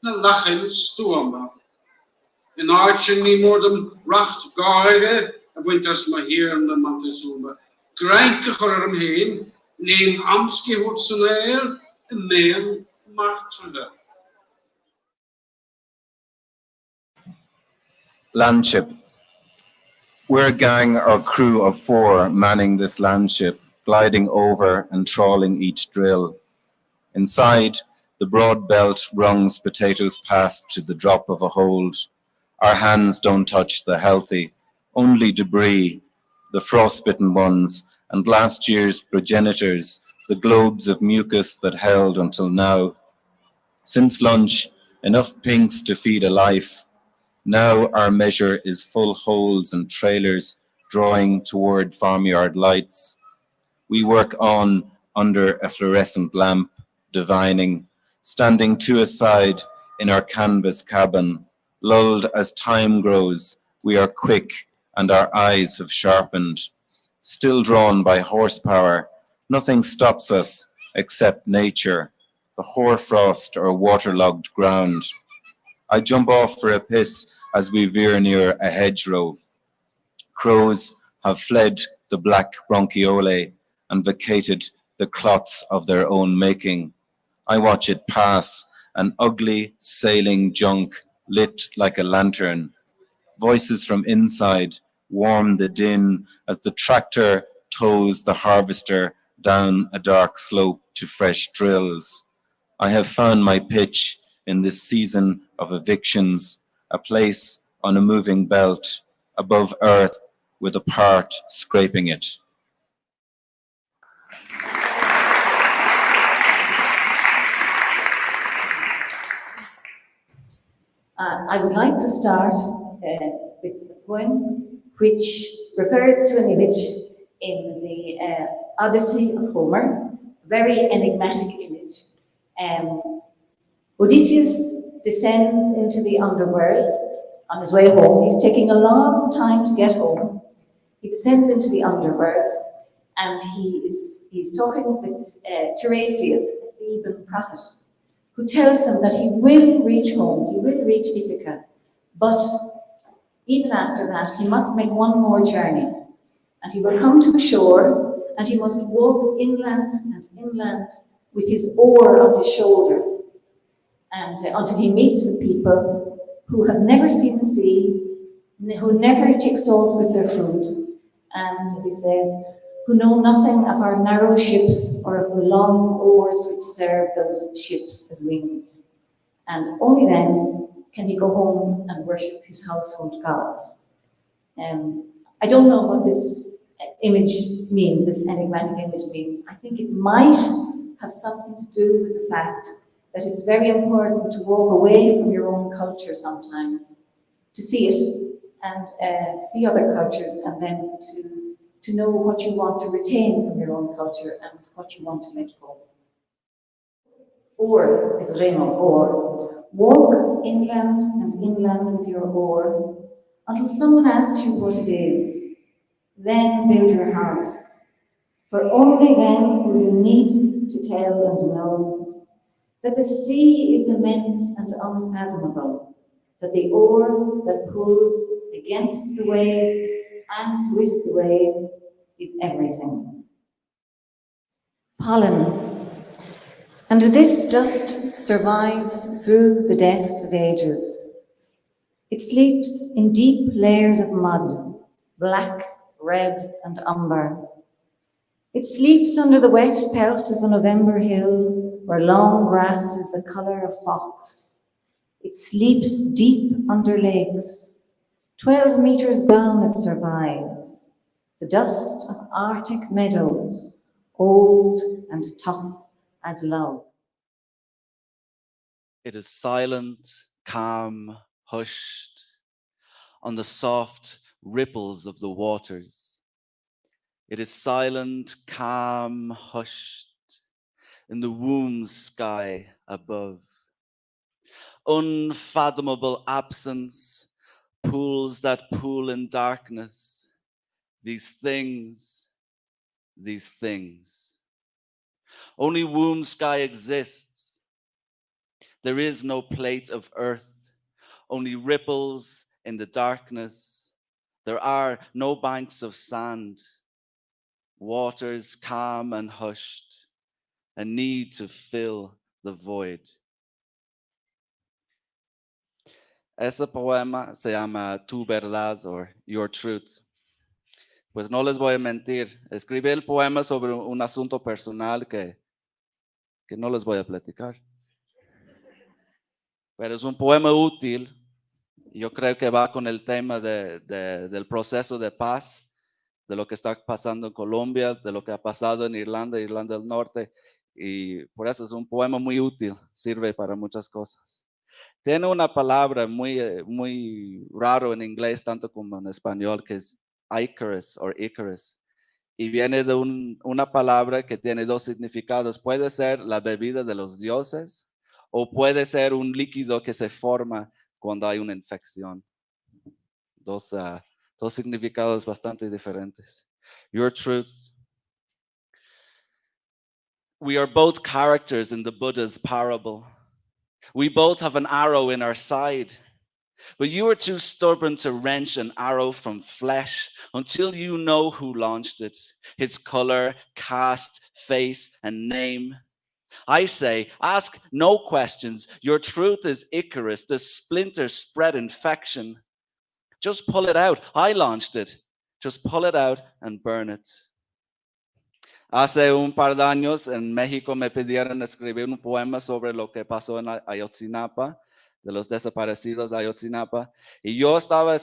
en lachen stomen. In archen niet meer dan racht gaarde, en winters maar hier in de Montezuma. Dranken voor hem heen, neem amski hotseneer, en neem martelen.
Landship. We're a gang or crew of 4 manning this landship, gliding over and trawling each drill. Inside, the broad belt rungs potatoes past to the drop of a hold. Our hands don't touch the healthy, only debris, the frostbitten ones, and last year's progenitors, the globes of mucus that held until now. Since lunch, enough pinks to feed a life. Now our measure is full holes and trailers drawing toward farmyard lights. We work on under a fluorescent lamp, divining, standing 2 aside in our canvas cabin. Lulled as time grows, we are quick and our eyes have sharpened. Still drawn by horsepower, nothing stops us except nature, the hoarfrost or waterlogged ground. I jump off for a piss as we veer near a hedgerow. Crows have fled the black bronchiolae and vacated the clots of their own making. I watch it pass, an ugly sailing junk lit like a lantern. Voices from inside warm the din as the tractor tows the harvester down a dark slope to fresh drills. I have found my pitch in this season of evictions, a place on a moving belt, above earth with a part scraping it.
I would like to start with a poem which refers to an image in the Odyssey of Homer, a very enigmatic image. Odysseus descends into the Underworld on his way home. He's taking a long time to get home. He descends into the Underworld and he's talking with Tiresias, the Theban prophet, who tells him that he will reach home, he will reach Ithaca, but even after that, he must make one more journey, and he will come to a shore, and he must walk inland and inland with his oar on his shoulder, and until he meets a people who have never seen the sea, who never take salt with their food, and, as he says, who know nothing of our narrow ships or of the long oars which serve those ships as wings. And only then can he go home and worship his household gods. I don't know what this image means, this enigmatic image means. I think it might have something to do with the fact that it's very important to walk away from your own culture sometimes, to see it and see other cultures, and then to know what you want to retain from your own culture and what you want to let go. Oar is remo, oar. Walk inland and inland with your oar until someone asks you what it is. Then build your house, for only then will you need to tell and know that the sea is immense and unfathomable, that the oar that pulls against the wave and with the wave is everything. Pollen. And this dust survives through the deaths of ages. It sleeps in deep layers of mud, black, red, and umber. It sleeps under the wet pelt of a November hill, where long grass is the colour of fox. It sleeps deep under lakes. 12 meters down it survives. The dust of Arctic meadows, old and tough as love.
It is silent, calm, hushed on the soft ripples of the waters. It is silent, calm, hushed in the womb sky above. Unfathomable absence, pools that pool in darkness. These things. Only womb sky exists. There is no plate of earth, only ripples in the darkness. There are no banks of sand, waters calm and hushed, a need to fill the void. Ese poema se llama Tu Verdad or Your Truth. Pues no les voy a mentir, escribí el poema sobre un asunto personal que no les voy a platicar. Pero es un poema útil. Yo creo que va con el tema del proceso de paz, de lo que está pasando en Colombia, de lo que ha pasado en Irlanda, Irlanda del Norte. Y por eso es un poema muy útil, sirve para muchas cosas. Tiene una palabra muy raro en inglés, tanto como en español, que es Icarus o Icarus. Y viene de una palabra que tiene dos significados. Puede ser la bebida de los dioses o puede ser un líquido que se forma cuando hay una infección. Dos significados bastante diferentes. Your truth. We are both characters in the Buddha's parable. We both have an arrow in our side. But you are too stubborn to wrench an arrow from flesh until you know who launched it, his color, caste, face, and name. I say, ask no questions. Your truth is Icarus, the splinter spread infection. Just pull it out. I launched it. Just pull it out and burn it. Hace un par de años en México me pidieron escribir un poema sobre lo que pasó en Ayotzinapa, de los desaparecidos de Ayotzinapa. Y yo estaba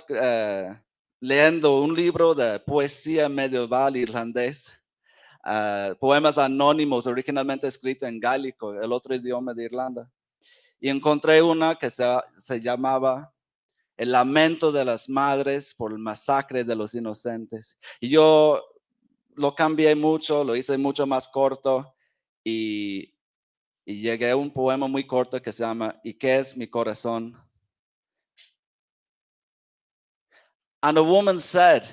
leyendo un libro de poesía medieval irlandés, poemas anónimos originalmente escritos en gálico, el otro idioma de Irlanda. Y encontré una que se llamaba El lamento de las madres por el masacre de los inocentes. Y yo lo cambié mucho, lo hice mucho más corto y llegué a un poema muy corto que se llama ¿Y qué es mi corazón? And a woman said,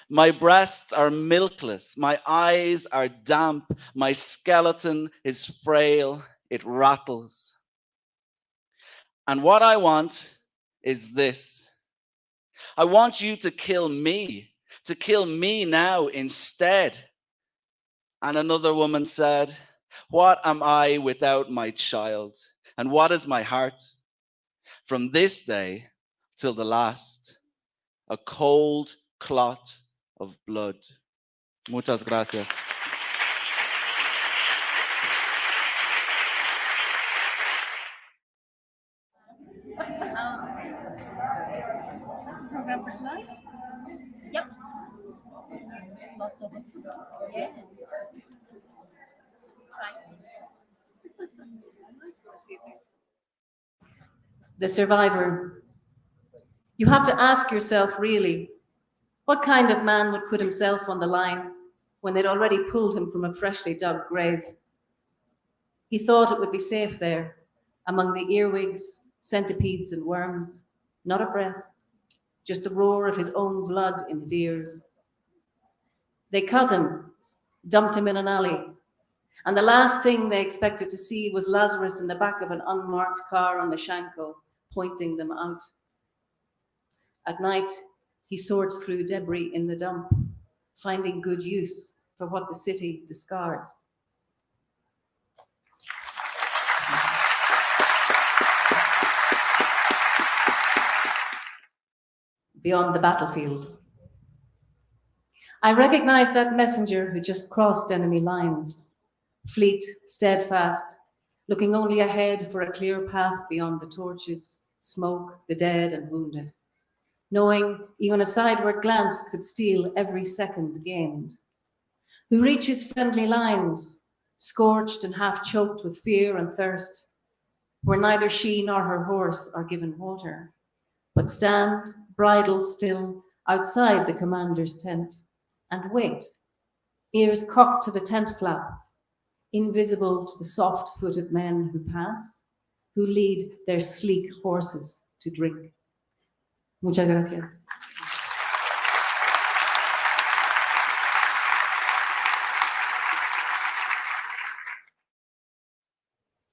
my breasts are milkless, my eyes are damp, my skeleton is frail, it rattles. And what I want is this. I want you to kill me now instead. And another woman said, what am I without my child? And what is my heart? From this day till the last, a cold clot of blood. Muchas gracias.
This is the program for tonight? Yep. Lots of us. Yeah. Right. just go and see things.
The survivor. You have to ask yourself, really, what kind of man would put himself on the line when they'd already pulled him from a freshly dug grave? He thought it would be safe there, among the earwigs, centipedes, and worms. Not a breath, just the roar of his own blood in his ears. They cut him, dumped him in an alley, and the last thing they expected to see was Lazarus in the back of an unmarked car on the Shankill, pointing them out. At night, he sorts through debris in the dump, finding good use for what the city discards. Beyond the battlefield. I recognize that messenger who just crossed enemy lines, fleet, steadfast, looking only ahead for a clear path beyond the torches, smoke, the dead and wounded, knowing even a sideward glance could steal every second gained, who reaches friendly lines, scorched and half choked with fear and thirst, where neither she nor her horse are given water, but stand, bridled still, outside the commander's tent, and wait, ears cocked to the tent flap, invisible to the soft-footed men who pass, who lead their sleek horses to drink. Muchas gracias.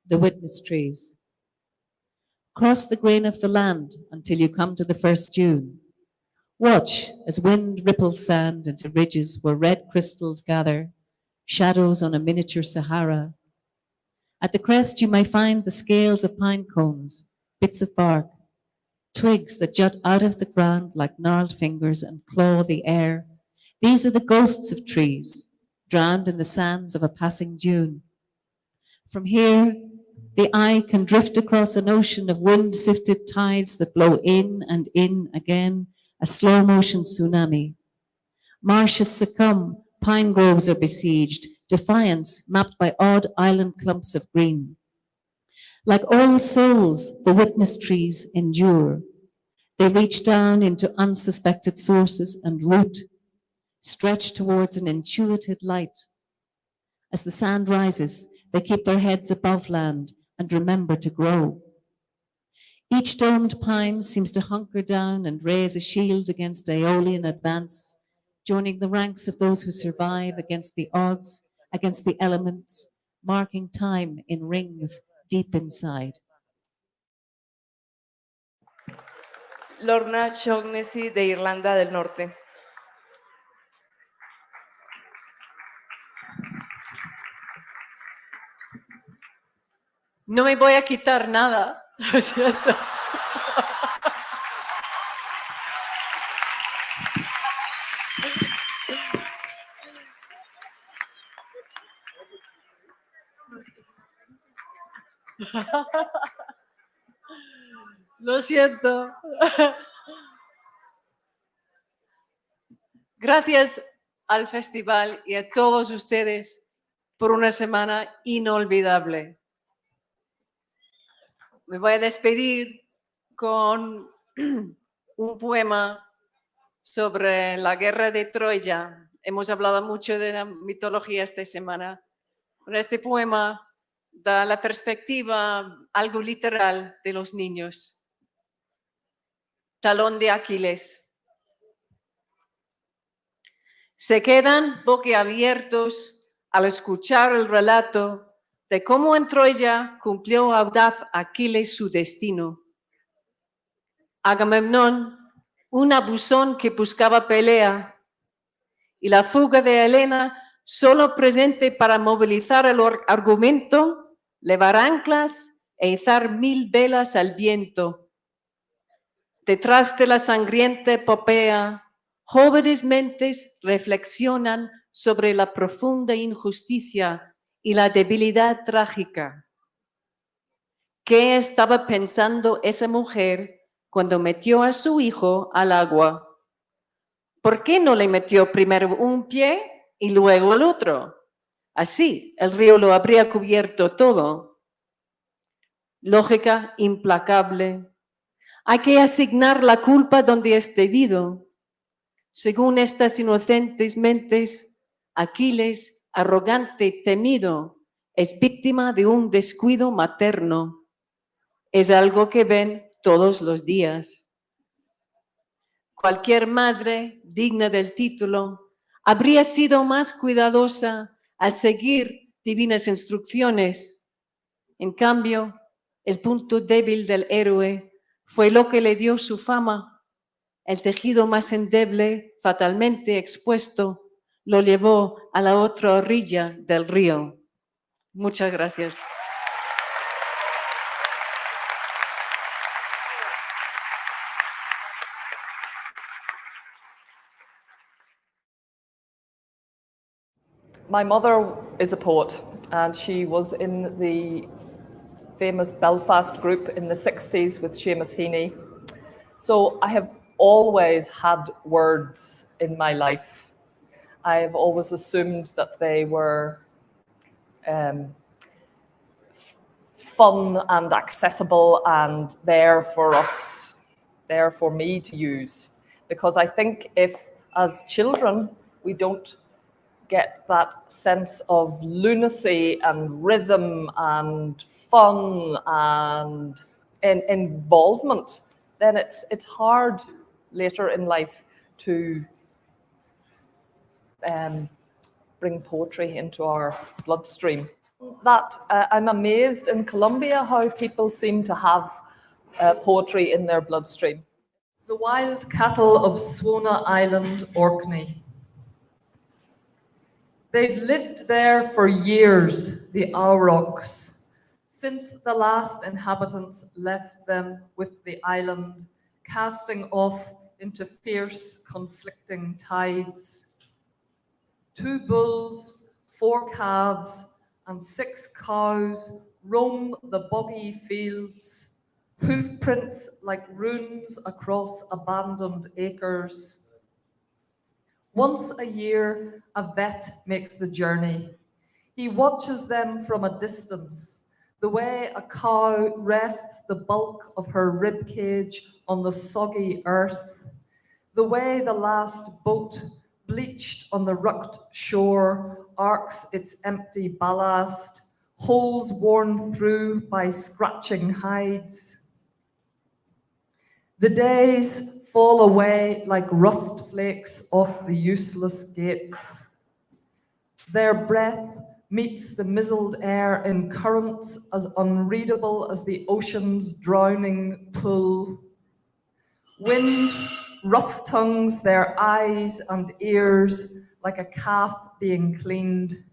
The witness trees. Cross the grain of the land until you come to the first dune. Watch as wind ripples sand into ridges where red crystals gather, shadows on a miniature Sahara. At the crest you may find the scales of pine cones, bits of bark, twigs that jut out of the ground like gnarled fingers and claw the air. These are the ghosts of trees, drowned in the sands of a passing dune. From here, the eye can drift across an ocean of wind-sifted tides that blow in and in again, a slow-motion tsunami. Marshes succumb, pine groves are besieged, defiance mapped by odd island clumps of green. Like all souls, the witness trees endure. They reach down into unsuspected sources and root, stretch towards an intuited light. As the sand rises, they keep their heads above land and remember to grow. Each domed pine seems to hunker down and raise a shield against Aeolian advance, joining the ranks of those who survive against the odds, against the elements, marking time in rings deep inside.
Lorna Shaughnessy de Irlanda del Norte.
No me voy a quitar nada, lo siento. Lo siento. Gracias al festival y a todos ustedes por una semana inolvidable. Me voy a despedir con un poema sobre la guerra de Troya. Hemos hablado mucho de la mitología esta semana. Pero este poema da la perspectiva algo literal de los niños. Talón de Aquiles. Se quedan boquiabiertos al escuchar el relato de cómo en Troya cumplió audaz Aquiles su destino. Agamemnón, un abusón que buscaba pelea, y la fuga de Helena, solo presente para movilizar el argumento, levar anclas e izar 1000 velas al viento. Detrás de la sangrienta epopea, jóvenes mentes reflexionan sobre la profunda injusticia y la debilidad trágica. ¿Qué estaba pensando esa mujer cuando metió a su hijo al agua? ¿Por qué no le metió primero un pie y luego el otro? Así el río lo habría cubierto todo.
lógica implacable. Hay que asignar la culpa donde es debido. Según estas inocentes mentes, Aquiles, arrogante y temido, es víctima de un descuido materno. Es algo que ven todos los días. Cualquier madre digna del título habría sido más cuidadosa al seguir divinas instrucciones. En cambio, el punto débil del héroe fue lo que le dio su fama. El tejido más endeble, fatalmente expuesto, lo llevó a la otra orilla del río. Muchas gracias.
My mother is a poet, and she was in the famous Belfast group in the 60s with Seamus Heaney. So I have always had words in my life. I have always assumed that they were fun and accessible and there for us, there for me to use. Because I think if, as children, we don't get that sense of lunacy and rhythm and fun and involvement, then it's hard later in life to bring poetry into our bloodstream. That I'm amazed in Colombia how people seem to have poetry in their bloodstream. The wild cattle of Swona Island, Orkney. They've lived there for years, the Aurochs, since the last inhabitants left them with the island, casting off into fierce, conflicting tides. 2 bulls, 4 calves, and 6 cows roam the boggy fields, hoof prints like runes across abandoned acres. Once a year, a vet makes the journey. He watches them from a distance, the way a cow rests the bulk of her rib cage on the soggy earth, the way the last boat, bleached on the rucked shore, arcs its empty ballast, holes worn through by scratching hides. The days fall away like rust flakes off the useless gates. Their breath meets the mizzled air in currents as unreadable as the ocean's drowning pull. Wind rough tongues their eyes and ears like a calf being cleaned.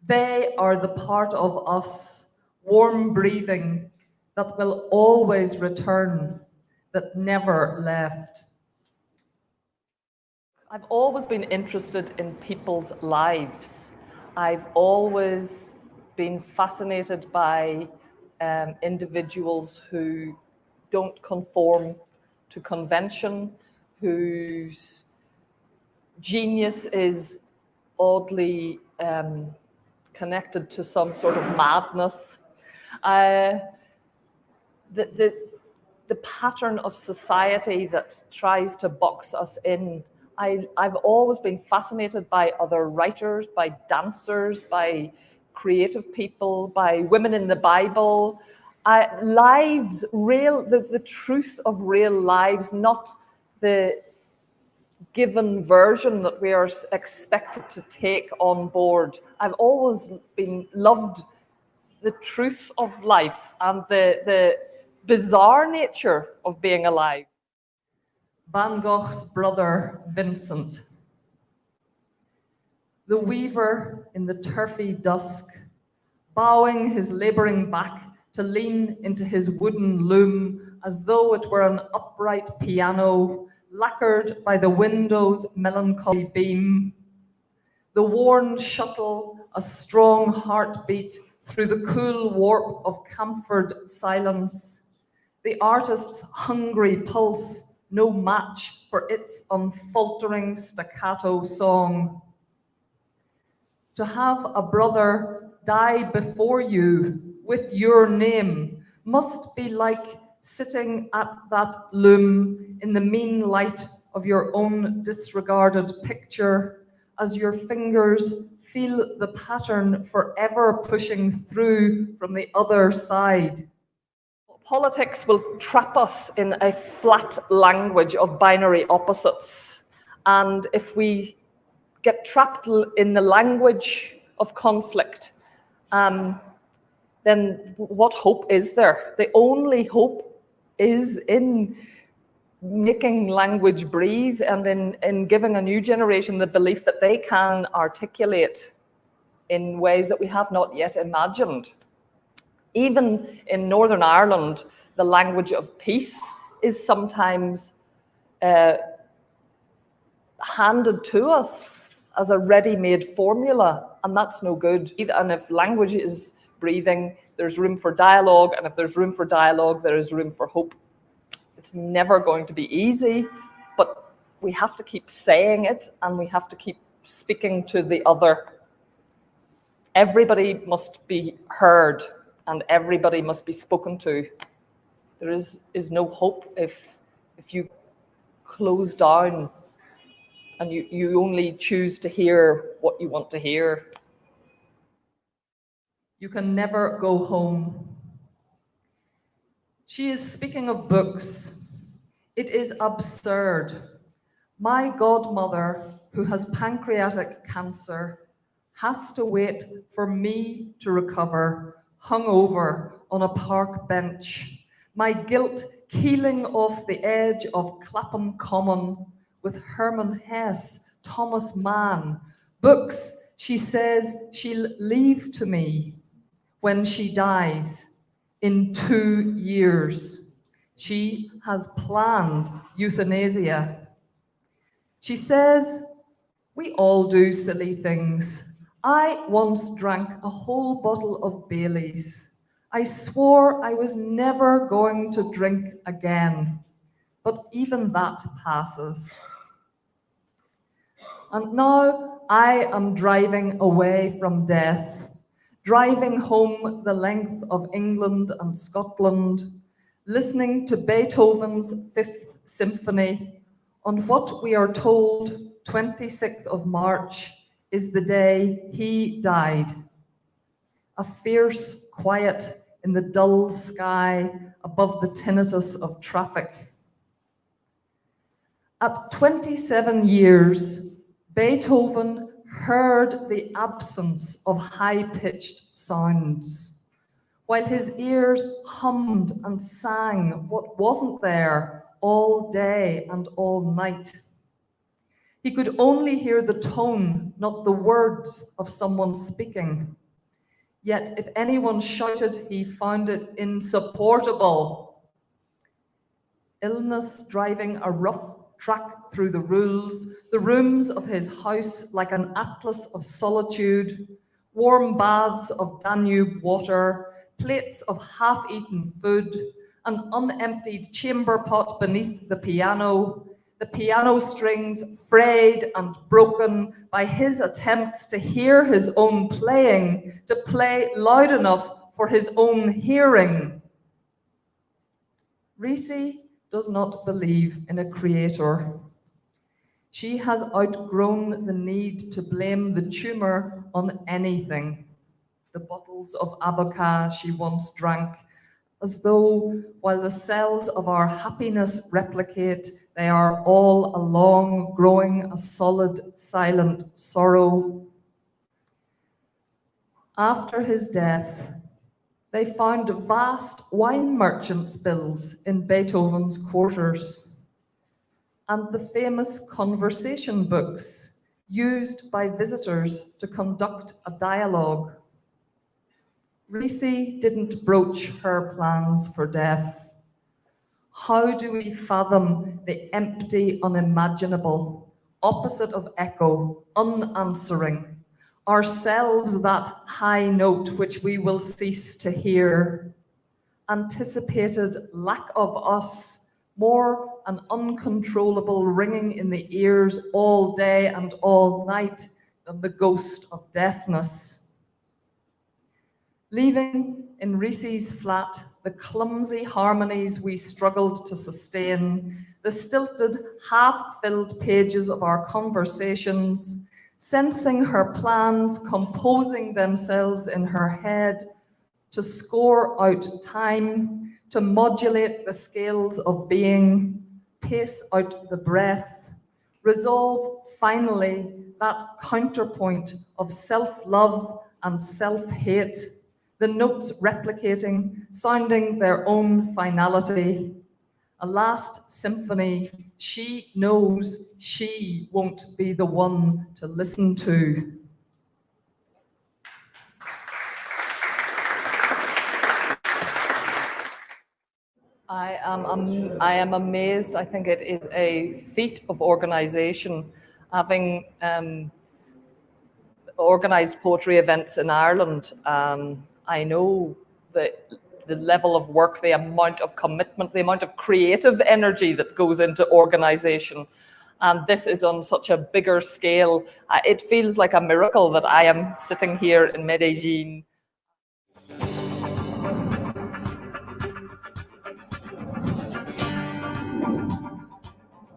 They are the part of us, warm breathing, that will always return, that never left. I've always been interested in people's lives. I've always been fascinated by individuals who don't conform to convention, whose genius is oddly connected to some sort of madness. The pattern of society that tries to box us in. I've always been fascinated by other writers, by dancers, by creative people, by women in the Bible. Lives, the truth of real lives, not the given version that we are expected to take on board. I've always loved the truth of life and the bizarre nature of being alive. Van Gogh's brother, Vincent. The weaver in the turfy dusk, bowing his labouring back to lean into his wooden loom as though it were an upright piano, lacquered by the window's melancholy beam. The worn shuttle, a strong heartbeat through the cool warp of camphoured silence. The artist's hungry pulse, no match for its unfaltering staccato song. To have a brother die before you with your name, must be like sitting at that loom in the mean light of your own disregarded picture, as your fingers feel the pattern forever pushing through from the other side. Politics will trap us in a flat language of binary opposites. And if we get trapped in the language of conflict, then what hope is there? The only hope is in making language breathe and in giving a new generation the belief that they can articulate in ways that we have not yet imagined. Even in Northern Ireland, the language of peace is sometimes handed to us as a ready-made formula, and that's no good. And if language is breathing, there's room for dialogue, and if there's room for dialogue, there is room for hope. It's never going to be easy, but we have to keep saying it, and we have to keep speaking to the other. Everybody must be heard, and everybody must be spoken to. There is no hope if you close down and you only choose to hear what you want to hear. You can never go home. She is speaking of books. It is absurd. My godmother, who has pancreatic cancer, has to wait for me to recover, hungover on a park bench, my guilt keeling off the edge of Clapham Common with Herman Hesse, Thomas Mann, books she says she'll leave to me when she dies in 2 years. She has planned euthanasia. She says, we all do silly things. I once drank a whole bottle of Baileys. I swore I was never going to drink again, but even that passes. And now I am driving away from death, driving home the length of England and Scotland, listening to Beethoven's Fifth Symphony on what we are told 26th of March is the day he died. A fierce quiet in the dull sky above the tinnitus of traffic. At 27 years, Beethoven heard the absence of high-pitched sounds, while his ears hummed and sang what wasn't there all day and all night. He could only hear the tone, not the words of someone speaking. Yet if anyone shouted, he found it insupportable. Illness driving a rough track through the rooms of his house like an atlas of solitude, warm baths of Danube water, plates of half-eaten food, an unemptied chamber pot beneath the piano strings frayed and broken by his attempts to hear his own playing, to play loud enough for his own hearing. Risi does not believe in a creator. She has outgrown the need to blame the tumor on anything. The bottles of avocat she once drank, as though while the cells of our happiness replicate, they are all along growing a solid, silent sorrow. After his death, they found vast wine merchants' bills in Beethoven's quarters and the famous conversation books used by visitors to conduct a dialogue. Risi didn't broach her plans for death. How do we fathom the empty, unimaginable, opposite of echo, unanswering, ourselves that high note which we will cease to hear, anticipated lack of us, more an uncontrollable ringing in the ears all day and all night than the ghost of deafness. Leaving in Risi's flat the clumsy harmonies we struggled to sustain, the stilted, half-filled pages of our conversations, sensing her plans composing themselves in her head to score out time, to modulate the scales of being, pace out the breath, resolve finally that counterpoint of self-love and self-hate, the notes replicating, sounding their own finality. A last symphony she knows she won't be the one to listen to. I am amazed. I think it is a feat of organization. Having organized poetry events in Ireland, I know that the level of work, the amount of commitment, the amount of creative energy that goes into organization. And this is on such a bigger scale. It feels like a miracle that I am sitting here in Medellín.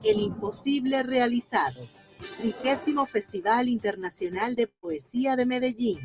El imposible realizado. 30º Festival Internacional de Poesía de Medellín.